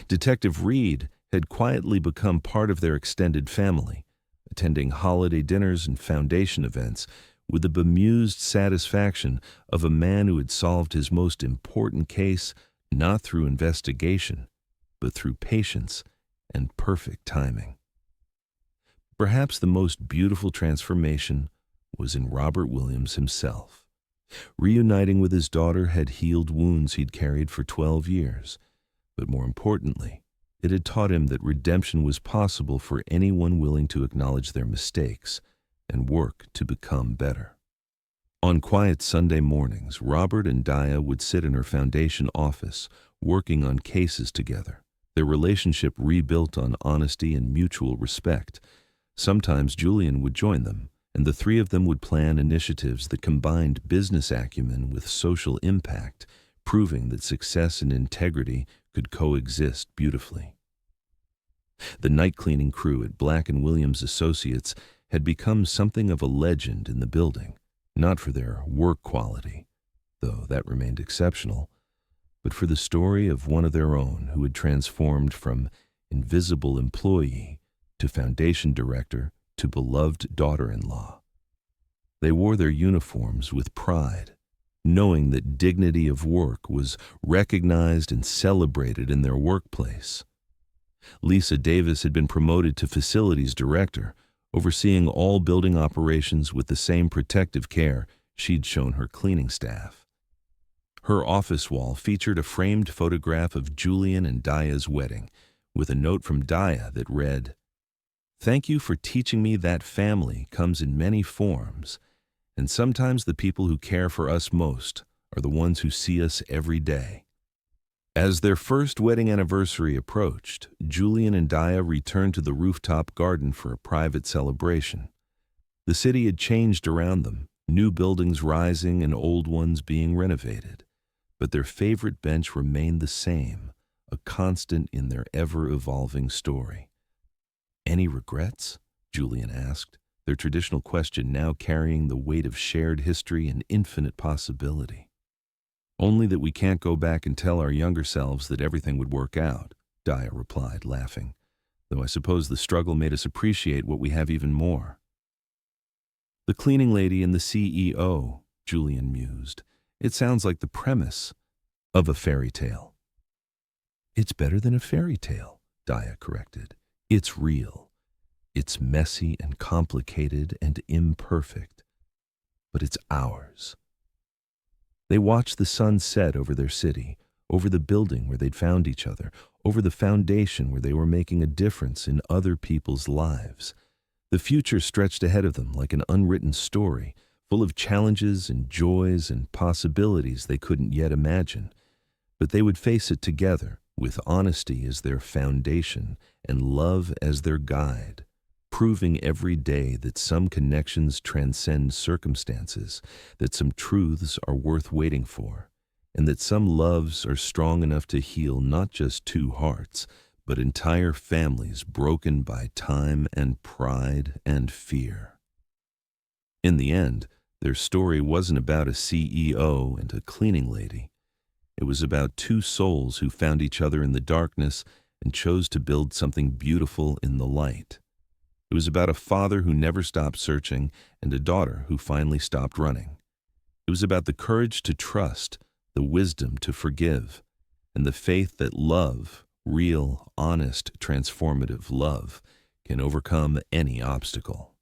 Detective Reed had quietly become part of their extended family, attending holiday dinners and foundation events with the bemused satisfaction of a man who had solved his most important case not through investigation, but through patience and perfect timing. Perhaps the most beautiful transformation was in Robert Williams himself. Reuniting with his daughter had healed wounds he'd carried for 12 years, but more importantly, it had taught him that redemption was possible for anyone willing to acknowledge their mistakes and work to become better. On quiet Sunday mornings, Robert and Dia would sit in her foundation office, working on cases together, their relationship rebuilt on honesty and mutual respect. Sometimes Julian would join them, and the three of them would plan initiatives that combined business acumen with social impact, proving that success and integrity could coexist beautifully. The night cleaning crew at Black & Williams Associates had become something of a legend in the building, not for their work quality, though that remained exceptional, but for the story of one of their own who had transformed from invisible employee to foundation director to beloved daughter-in-law. They wore their uniforms with pride, knowing that dignity of work was recognized and celebrated in their workplace. Lisa Davis had been promoted to facilities director, overseeing all building operations with the same protective care she'd shown her cleaning staff. Her office wall featured a framed photograph of Julian and Dia's wedding, with a note from Dia that read, "Thank you for teaching me that family comes in many forms, and sometimes the people who care for us most are the ones who see us every day." As their first wedding anniversary approached, Julian and Dia returned to the rooftop garden for a private celebration. The city had changed around them, new buildings rising and old ones being renovated, but their favorite bench remained the same, a constant in their ever-evolving story. "Any regrets?" Julian asked, their traditional question now carrying the weight of shared history and infinite possibility. "Only that we can't go back and tell our younger selves that everything would work out," Dia replied, laughing, "though I suppose the struggle made us appreciate what we have even more." "The cleaning lady and the CEO," Julian mused. "It sounds like the premise of a fairy tale." "It's better than a fairy tale," Dia corrected. "It's real. It's messy and complicated and imperfect, but it's ours." They watched the sun set over their city, over the building where they'd found each other, over the foundation where they were making a difference in other people's lives. The future stretched ahead of them like an unwritten story, full of challenges and joys and possibilities they couldn't yet imagine. But they would face it together, with honesty as their foundation and love as their guide, proving every day that some connections transcend circumstances, that some truths are worth waiting for, and that some loves are strong enough to heal not just two hearts, but entire families broken by time and pride and fear. In the end, their story wasn't about a CEO and a cleaning lady. It was about two souls who found each other in the darkness and chose to build something beautiful in the light. It was about a father who never stopped searching and a daughter who finally stopped running. It was about the courage to trust, the wisdom to forgive, and the faith that love, real, honest, transformative love, can overcome any obstacle.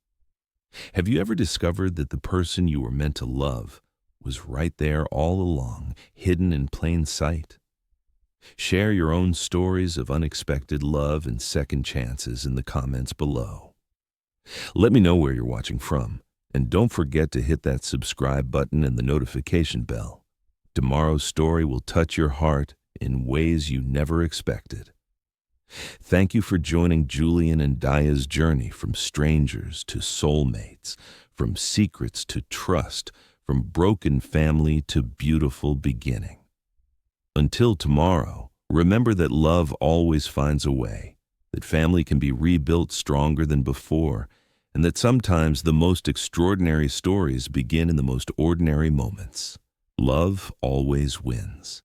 Have you ever discovered that the person you were meant to love was right there all along, hidden in plain sight? Share your own stories of unexpected love and second chances in the comments below. Let me know where you're watching from, and don't forget to hit that subscribe button and the notification bell. Tomorrow's story will touch your heart in ways you never expected. Thank you for joining Julian and Dia's journey from strangers to soulmates, from secrets to trust, from broken family to beautiful beginning. Until tomorrow, remember that love always finds a way, that family can be rebuilt stronger than before, and that sometimes the most extraordinary stories begin in the most ordinary moments. Love always wins.